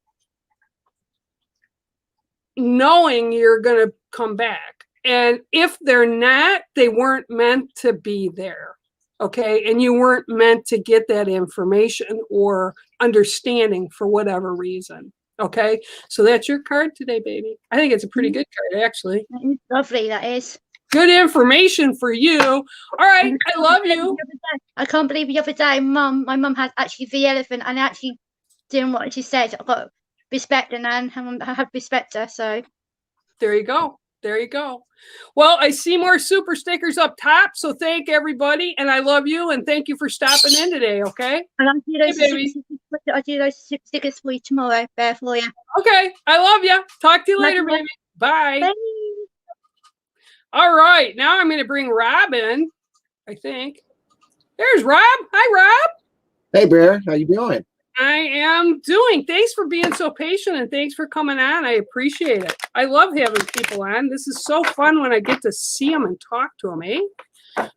knowing you're going to come back. And if they're not, they weren't meant to be there. Okay. And you weren't meant to get that information or understanding for whatever reason. Okay. So that's your card today, baby. I think it's a pretty good card, actually. Lovely, that is. Good information for you. All right. I love you. I can't believe the other day, my mum had actually the elephant, and actually doing what she said. I've got respect, and I have respect her. So there you go. There you go. Well, I see more super stickers up top. So thank everybody. And I love you. And thank you for stopping in today. Okay. And I'll do those stickers for you tomorrow, Bear, for you. Okay. I love you. Talk to you later, baby. Bye. Bye. All right. Now I'm going to bring Rob in, I think. There's Rob. Hi, Rob. Hey, Bear. How you doing? I am doing. Thanks for being so patient, and thanks for coming on. I appreciate it. I love having people on. This is so fun when I get to see them and talk to them, eh?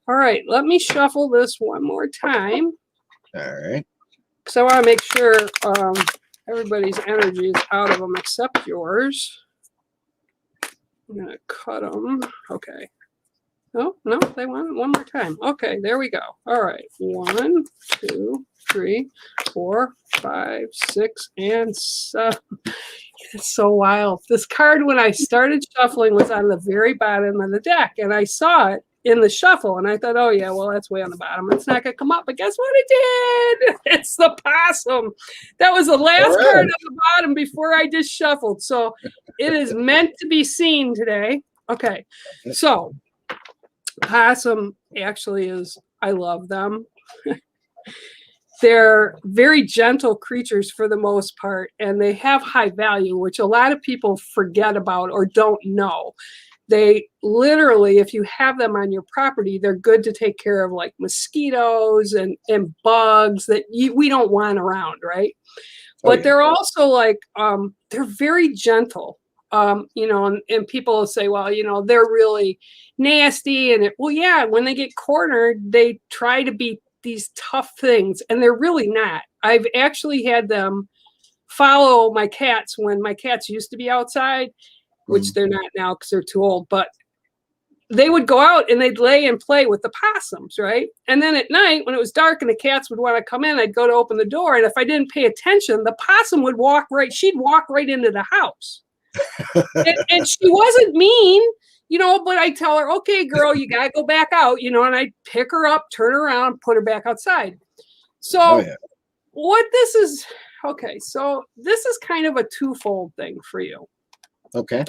All right, let me shuffle this one more time. All right. Because I want to make sure Everybody's energy is out of them except yours. I'm going to cut them. Okay. Oh, no, they want it one more time. Okay, there we go. All right. 1, 2, 3, 4, 5, 6, and 7. It's so wild. This card, when I started shuffling, was on the very bottom of the deck, and I saw it in the shuffle, and I thought, oh, yeah, well, that's way on the bottom. It's not going to come up, but guess what it did? It's the possum. That was the last card on the bottom before I just shuffled, so it is meant to be seen today. Okay, so possum actually is, I love them. They're very gentle creatures for the most part, and they have high value, which a lot of people forget about or don't know. They literally, if you have them on your property, they're good to take care of like mosquitoes and bugs that we don't want around, right? But they're also like, they're very gentle. You know, and people will say, well, you know, they're really nasty. And well, yeah, when they get cornered, they try to be these tough things, and they're really not. I've actually had them follow my cats when my cats used to be outside, which they're not now because they're too old, but they would go out and they'd lay and play with the possums, right? And then at night when it was dark and the cats would want to come in, I'd go to open the door, and if I didn't pay attention, the possum would she'd walk right into the house. and she wasn't mean, you know, but I tell her, okay, girl, you got to go back out, you know, and I pick her up, turn her around, put her back outside. So what this is, okay, so this is kind of a twofold thing for you. Okay.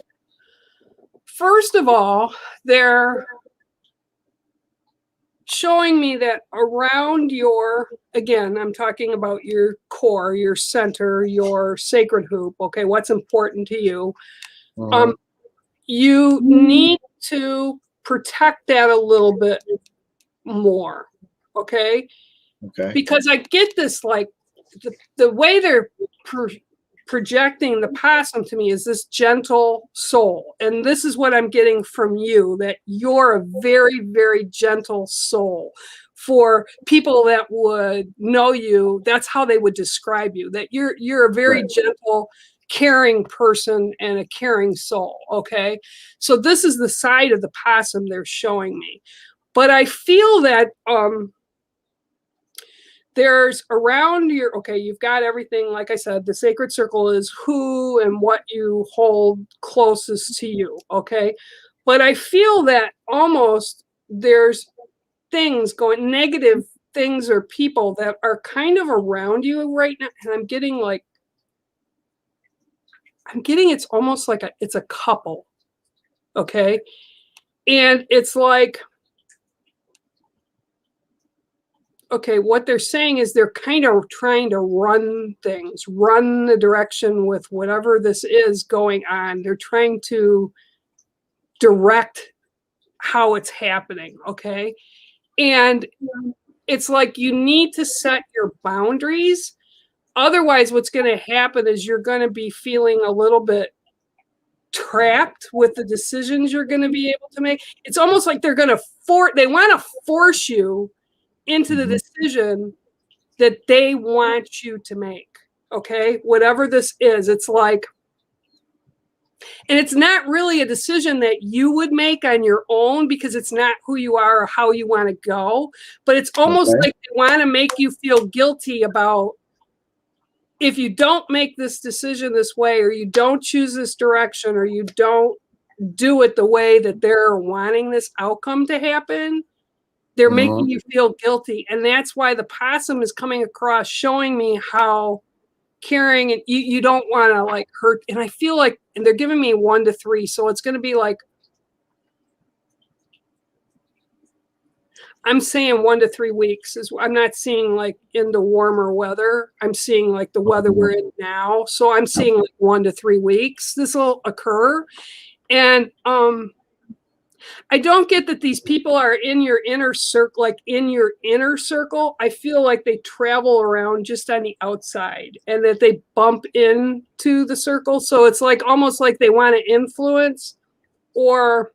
First of all, they're showing me that around your, again, I'm talking about your core, your center, your sacred hoop, okay, what's important to you. You need to protect that a little bit more, okay? Okay. Because I get this, like, the way they're projecting the possum to me is this gentle soul. And this is what I'm getting from you, that you're a very, very gentle soul. For people that would know you, that's how they would describe you, that you're a very gentle, caring person and a caring soul, okay? So this is the side of the possum they're showing me. But I feel that there's around your, okay, you've got everything, like I said, the sacred circle is who and what you hold closest to you, okay? But I feel that almost there's things going, negative things or people that are kind of around you right now, and I'm getting it's almost like it's a couple, okay? And it's like, okay, what they're saying is they're kind of trying to run things, run the direction with whatever this is going on. They're trying to direct how it's happening, okay? And it's like you need to set your boundaries. Otherwise, what's going to happen is you're going to be feeling a little bit trapped with the decisions you're going to be able to make. It's almost like they're going to they want to force you into the decision that they want you to make, okay? Whatever this is, it's like, and it's not really a decision that you would make on your own because it's not who you are or how you want to go, but it's almost like they want to make you feel guilty about if you don't make this decision this way, or you don't choose this direction, or you don't do it the way that they're wanting this outcome to happen, they're making you feel guilty. And that's why the possum is coming across, showing me how caring, and you don't want to like hurt. And I feel like, and they're giving me 1 to 3. So it's going to be like, I'm saying 1 to 3 weeks is, I'm not seeing like into warmer weather. I'm seeing like the weather we're in now. So I'm seeing like 1 to 3 weeks this will occur. And I don't get that these people are in your inner circle, like in your inner circle. I feel like they travel around just on the outside and that they bump into the circle. So it's like almost like they want to influence, or,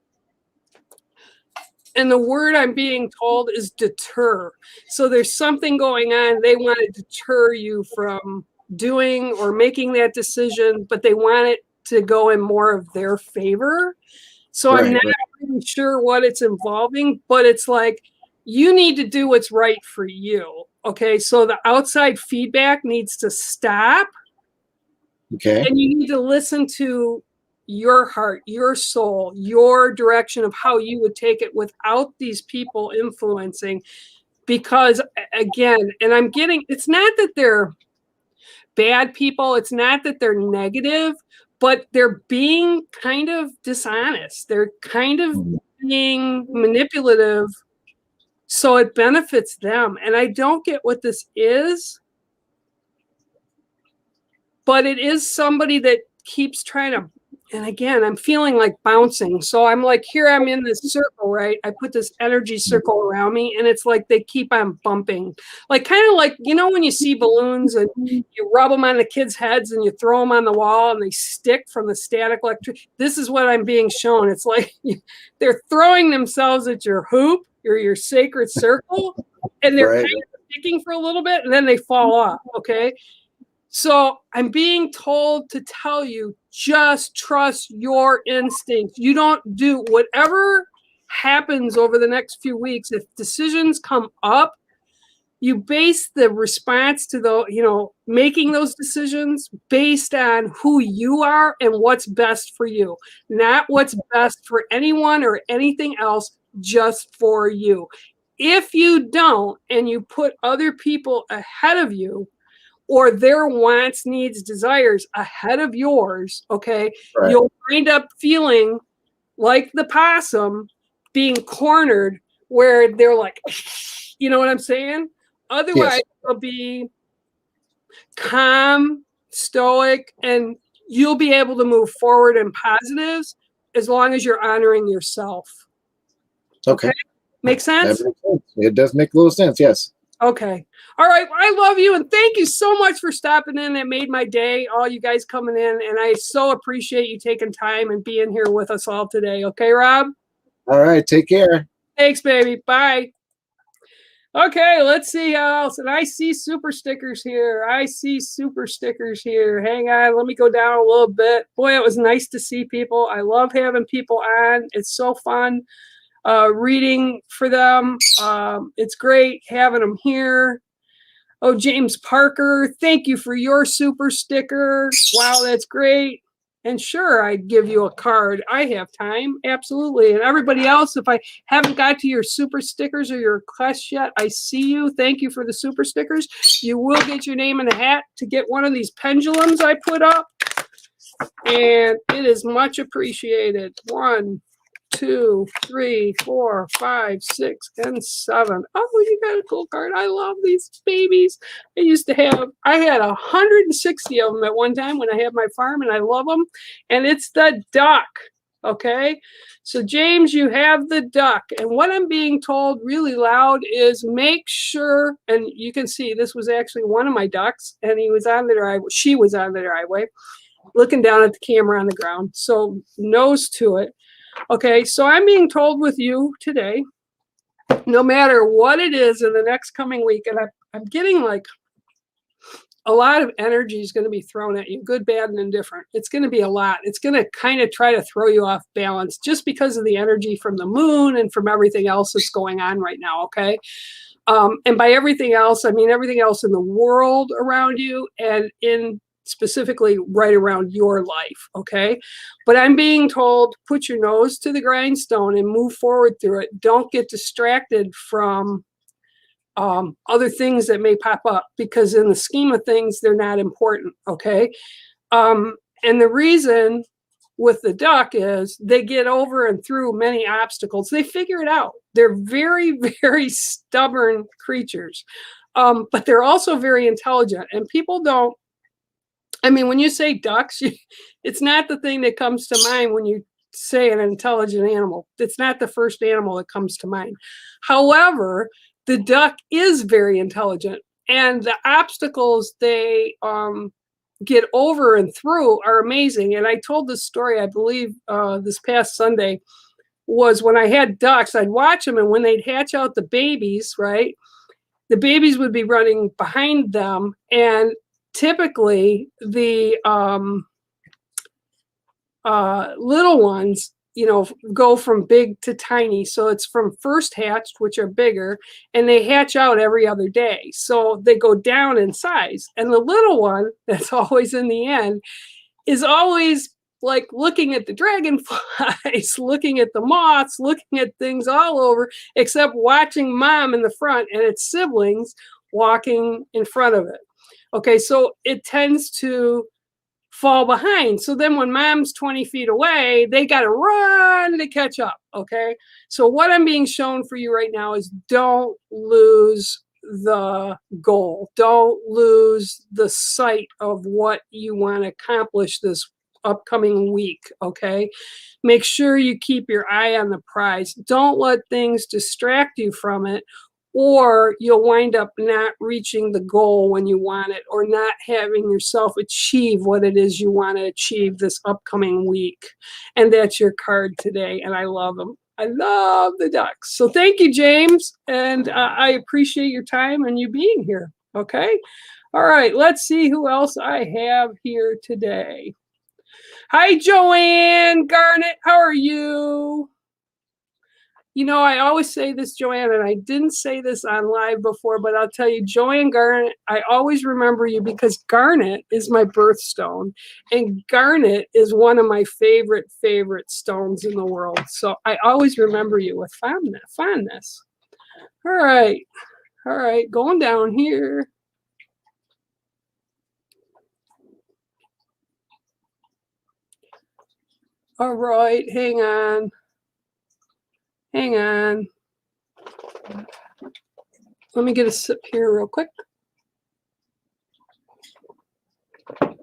and the word I'm being told is deter. So there's something going on. They want to deter you from doing or making that decision, but they want it to go in more of their favor. So I'm not really sure what it's involving, but it's like, you need to do what's right for you. Okay. So the outside feedback needs to stop. Okay. And you need to listen to your heart, your soul, your direction of how you would take it without these people influencing. Because again, and I'm getting, it's not that they're bad people, it's not that they're negative, but they're being kind of dishonest. They're kind of being manipulative, so it benefits them. And I don't get what this is, but it is somebody that keeps trying to, and again, I'm feeling like bouncing. So I'm like, here I'm in this circle, right? I put this energy circle around me, and it's like they keep on bumping. Like, kind of like, you know, when you see balloons and you rub them on the kids' heads and you throw them on the wall and they stick from the static electricity. This is what I'm being shown. It's like they're throwing themselves at your hoop or your sacred circle, and they're kind of sticking for a little bit, and then they fall off, okay? So I'm being told to tell you, just trust your instincts. You don't do whatever happens over the next few weeks. If decisions come up, you base the response to the, you know, making those decisions based on who you are and what's best for you, not what's best for anyone or anything else, just for you. If you don't, and you put other people ahead of you, or their wants, needs, desires ahead of yours, okay, you'll wind up feeling like the possum being cornered, where they're like, you know what I'm saying? Otherwise, you'll be calm, stoic, and you'll be able to move forward in positives as long as you're honoring yourself. Okay. Make sense? That makes sense. It does make a little sense, yes. Okay. All right. I love you. And thank you so much for stopping in. It made my day, all you guys coming in. And I so appreciate you taking time and being here with us all today. Okay, Rob? All right. Take care. Thanks, baby. Bye. Okay. Let's see how else. And I see super stickers here. I see super stickers here. Hang on. Let me go down a little bit. Boy, it was nice to see people. I love having people on. It's so fun. Reading for them. It's great having them here. Oh, James Parker, thank you for your super sticker. Wow, that's great. And sure, I'd give you a card. I have time, absolutely. And everybody else, if I haven't got to your super stickers or your requests yet, I see you. Thank you for the super stickers. You will get your name in a hat to get one of these pendulums I put up. And it is much appreciated. 1, 2, 3, 4, 5, 6, and 7. Oh, you got a cool card. I love these babies. I had 160 of them at one time when I had my farm, and I love them. And it's the duck. Okay. So James, you have the duck. And what I'm being told really loud is make sure, and you can see this was actually one of my ducks, and he was on the driveway. She was on the driveway, looking down at the camera on the ground. So nose to it. Okay, so I'm being told with you today, no matter what it is in the next coming week, and I'm getting like a lot of energy is going to be thrown at you, good, bad, and indifferent. It's going to be a lot. It's going to kind of try to throw you off balance just because of the energy from the moon and from everything else that's going on right now, okay? And by everything else, I mean everything else in the world around you and in specifically right around your life, okay? But I'm being told, put your nose to the grindstone and move forward through it. Don't get distracted from other things that may pop up, because in the scheme of things, they're not important, okay? And the reason with the duck is they get over and through many obstacles. They figure it out. They're very, very stubborn creatures, but they're also very intelligent. And people don't, I mean, when you say ducks, it's not the thing that comes to mind when you say an intelligent animal. It's not the first animal that comes to mind. However, the duck is very intelligent, and the obstacles they get over and through are amazing. And I told this story, I believe, this past Sunday, was when I had ducks, I'd watch them, and when they'd hatch out the babies, right, the babies would be running behind them, and typically the little ones, go from big to tiny. So it's from first hatched, which are bigger, and they hatch out every other day. So they go down in size. And the little one that's always in the end is always like looking at the dragonflies, looking at the moths, looking at things all over, except watching mom in the front and its siblings walking in front of it. Okay, so it tends to fall behind. So then when mom's 20 feet away, they got to run to catch up. Okay. So what I'm being shown for you right now is don't lose the goal. Don't lose the sight of what you want to accomplish this upcoming week. Okay. Make sure you keep your eye on the prize. Don't let things distract you from it, or you'll wind up not reaching the goal when you want it, or not having yourself achieve what it is you want to achieve this upcoming week. And that's your card today. And I love them. I love the ducks. So thank you, James. And I appreciate your time and you being here. Okay. All right. Let's see who else I have here today. Hi, Joanne Garnett. How are you? I always say this, Joanne, and I didn't say this on live before, but I'll tell you, Joanne Garnet, I always remember you because Garnet is my birthstone, and Garnet is one of my favorite stones in the world. So I always remember you with fondness. All right, going down here. All right, hang on. Let me get a sip here real quick.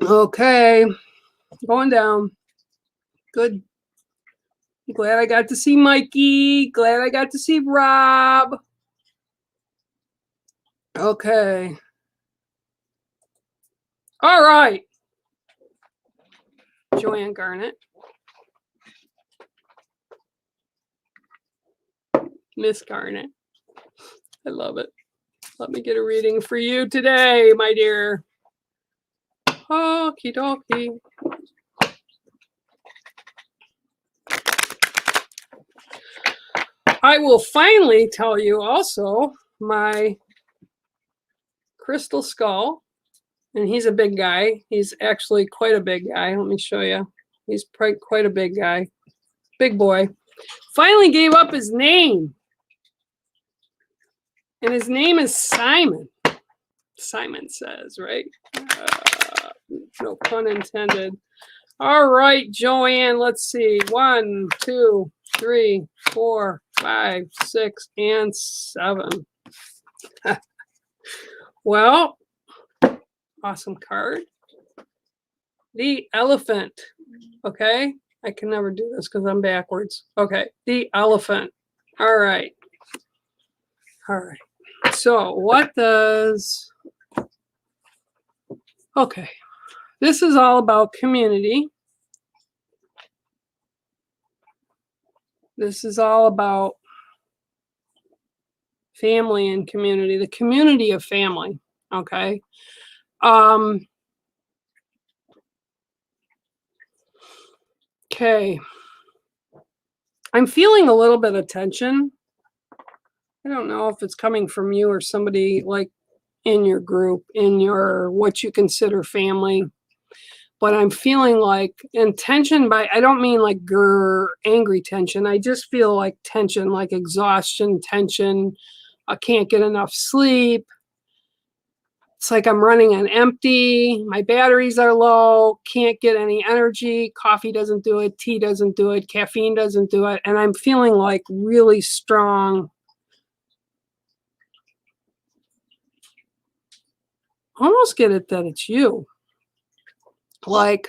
Okay, going down. Good. Glad I got to see Mikey. Glad I got to see Rob. Okay. All right. Joanne Garnett. Miss Garnett. I love it. Let me get a reading for you today, my dear. Okie dokie. I will finally tell you also my crystal skull. And he's a big guy. He's actually quite a big guy. Let me show you. He's quite a big guy. Big boy. Finally gave up his name. And his name is Simon. Simon says, right? No pun intended. All right, Joanne, let's see. 1, 2, 3, 4, 5, 6, and 7. Well, awesome card. The elephant. Okay. I can never do this because I'm backwards. Okay. The elephant. All right. So what does... Okay. This is all about community. This is all about family and community. The community of family. Okay. Okay. I'm feeling a little bit of tension. I don't know if it's coming from you or somebody like in your group, in your what you consider family. But I'm feeling like, and tension I don't mean like angry tension. I just feel like tension, like exhaustion, tension. I can't get enough sleep. It's like I'm running on empty. My batteries are low. Can't get any energy. Coffee doesn't do it. Tea doesn't do it. Caffeine doesn't do it. And I'm feeling like really strong. Almost get it that it's you. Like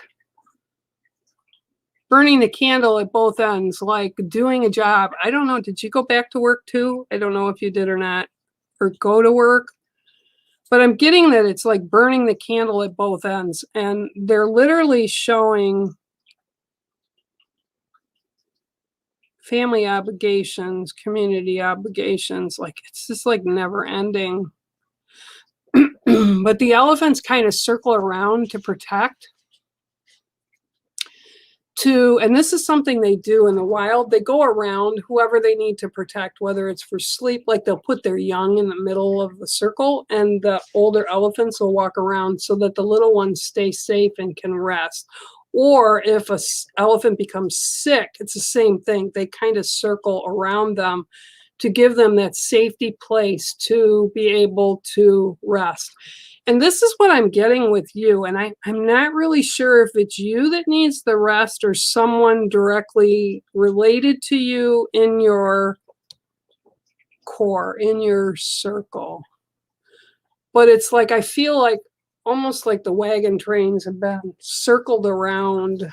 burning the candle at both ends, like doing a job. I don't know. Did you go back to work too? I don't know if you did or not, or go to work. But I'm getting that it's like burning the candle at both ends. And they're literally showing family obligations, community obligations. Like it's just like never ending. but the elephants kind of circle around to protect. And this is something they do in the wild. They go around whoever they need to protect, whether it's for sleep, like they'll put their young in the middle of the circle, and the older elephants will walk around so that the little ones stay safe and can rest. Or if an elephant becomes sick, it's the same thing. They kind of circle around them to give them that safety place to be able to rest. And this is what I'm getting with you. And I'm not really sure if it's you that needs the rest or someone directly related to you in your core, in your circle. But it's like, I feel like almost like the wagon trains have been circled around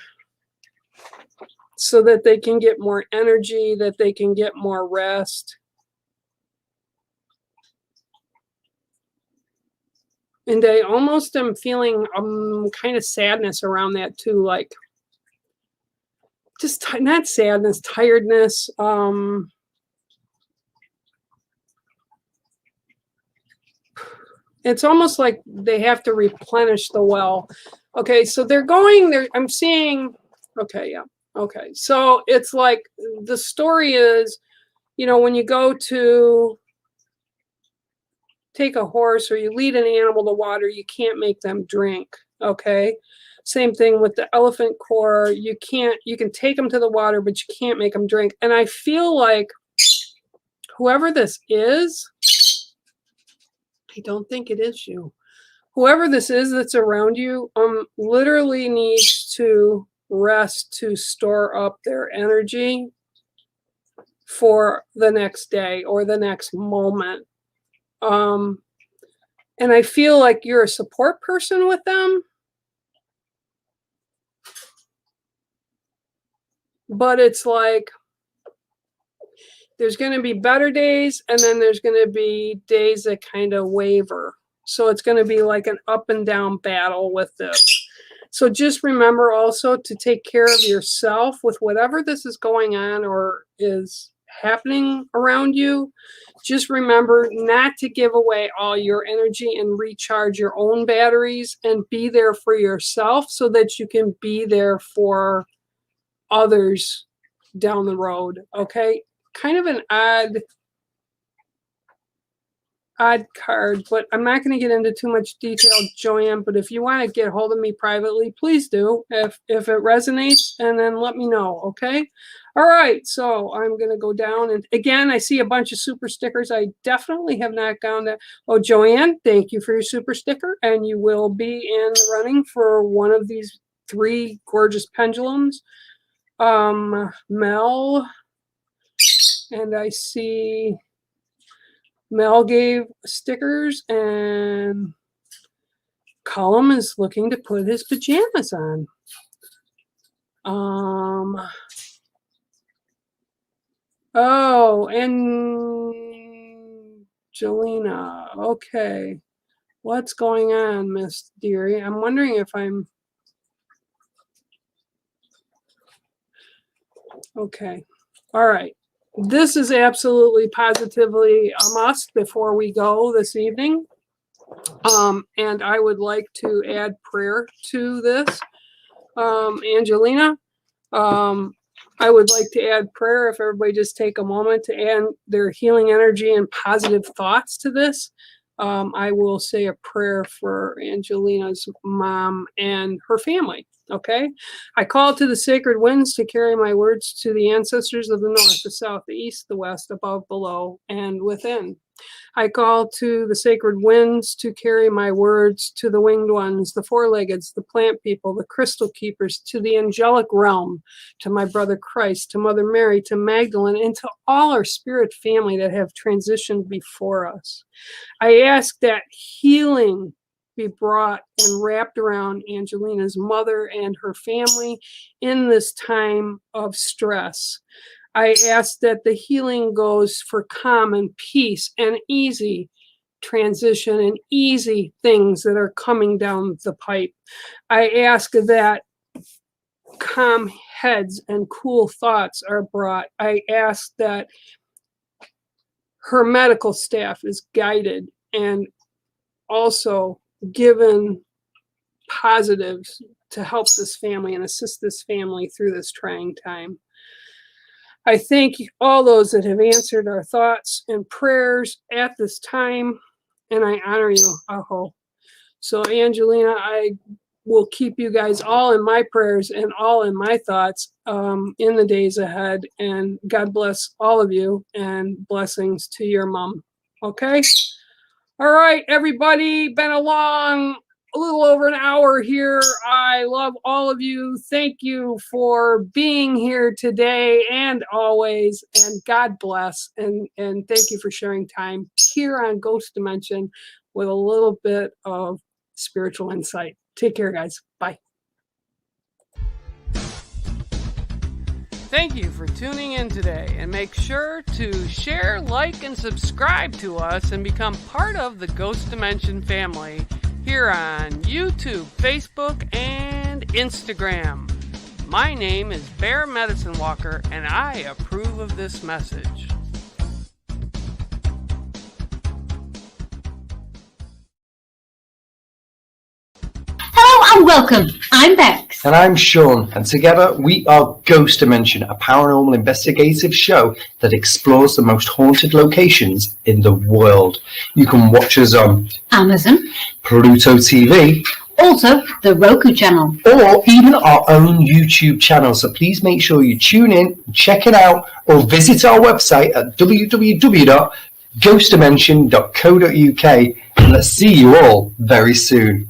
so that they can get more energy, that they can get more rest. And I almost am feeling kind of sadness around that too, like just not sadness, tiredness. It's almost like they have to replenish the well. Okay, so they're going there. I'm seeing, okay, yeah. Okay, so it's like the story is, when you go to take a horse or you lead an animal to water, you can't make them drink. Okay. Same thing with the elephant core. You can take them to the water, but you can't make them drink. And I feel like whoever this is, I don't think it is you. Whoever this is that's around you, literally needs to rest to store up their energy for the next day or the next moment. And I feel like you're a support person with them. But it's like there's going to be better days, and then there's going to be days that kind of waver. So it's going to be like an up and down battle with this. So just remember also to take care of yourself with whatever this is going on or is happening around you. Just remember not to give away all your energy and recharge your own batteries, and be there for yourself so that you can be there for others down the road. Okay, kind of an odd card, but I'm not going to get into too much detail, Joanne, but if you want to get hold of me privately, please do, if it resonates, and then let me know. Okay, all right, so I'm going to go down, and again, I see a bunch of super stickers. I definitely have not gone to, oh, Joanne, thank you for your super sticker, and you will be in the running for one of these 3 gorgeous pendulums. Mel, and I see Mel gave stickers, and Cullum is looking to put his pajamas on. Oh, and Jelena. Okay. What's going on, Miss Deary? I'm wondering if I'm okay. All right. This is absolutely positively a must before we go this evening. And I would like to add prayer to this. Angelina, I would like to add prayer if everybody just take a moment to add their healing energy and positive thoughts to this. I will say a prayer for Angelina's mom and her family. Okay. I call to the sacred winds to carry my words to the ancestors of the north, the south, the east, the west, above, below, and within. I call to the sacred winds to carry my words to the winged ones, the four-leggeds, the plant people, the crystal keepers, to the angelic realm, to my brother Christ, to Mother Mary, to Magdalene, and to all our spirit family that have transitioned before us. I ask that healing be brought and wrapped around Angelina's mother and her family in this time of stress. I ask that the healing goes for calm and peace and easy transition and easy things that are coming down the pipe. I ask that calm heads and cool thoughts are brought. I ask that her medical staff is guided and also given positives to help this family and assist this family through this trying time. I thank all those that have answered our thoughts and prayers at this time, and I honor you, Aho. So, Angelina, I will keep you guys all in my prayers and all in my thoughts in the days ahead, and God bless all of you, and blessings to your mom. Okay? All right, everybody, been a little over an hour here. I love all of you. Thank you for being here today and always, and God bless, and thank you for sharing time here on Ghost Dimension with a little bit of spiritual insight. Take care, guys. Bye. Thank you for tuning in today, and make sure to share, like, and subscribe to us and become part of the Ghost Dimension family here on YouTube, Facebook, and Instagram. My name is Bear Medicine Walker, and I approve of this message. Hello and welcome. I'm Bex. And I'm Sean, and together we are Ghost Dimension, a paranormal investigative show that explores the most haunted locations in the world. You can watch us on Amazon, Pluto TV, also the Roku channel, or even our own YouTube channel. So please make sure you tune in, check it out, or visit our website at www.ghostdimension.co.uk, and let's see you all very soon.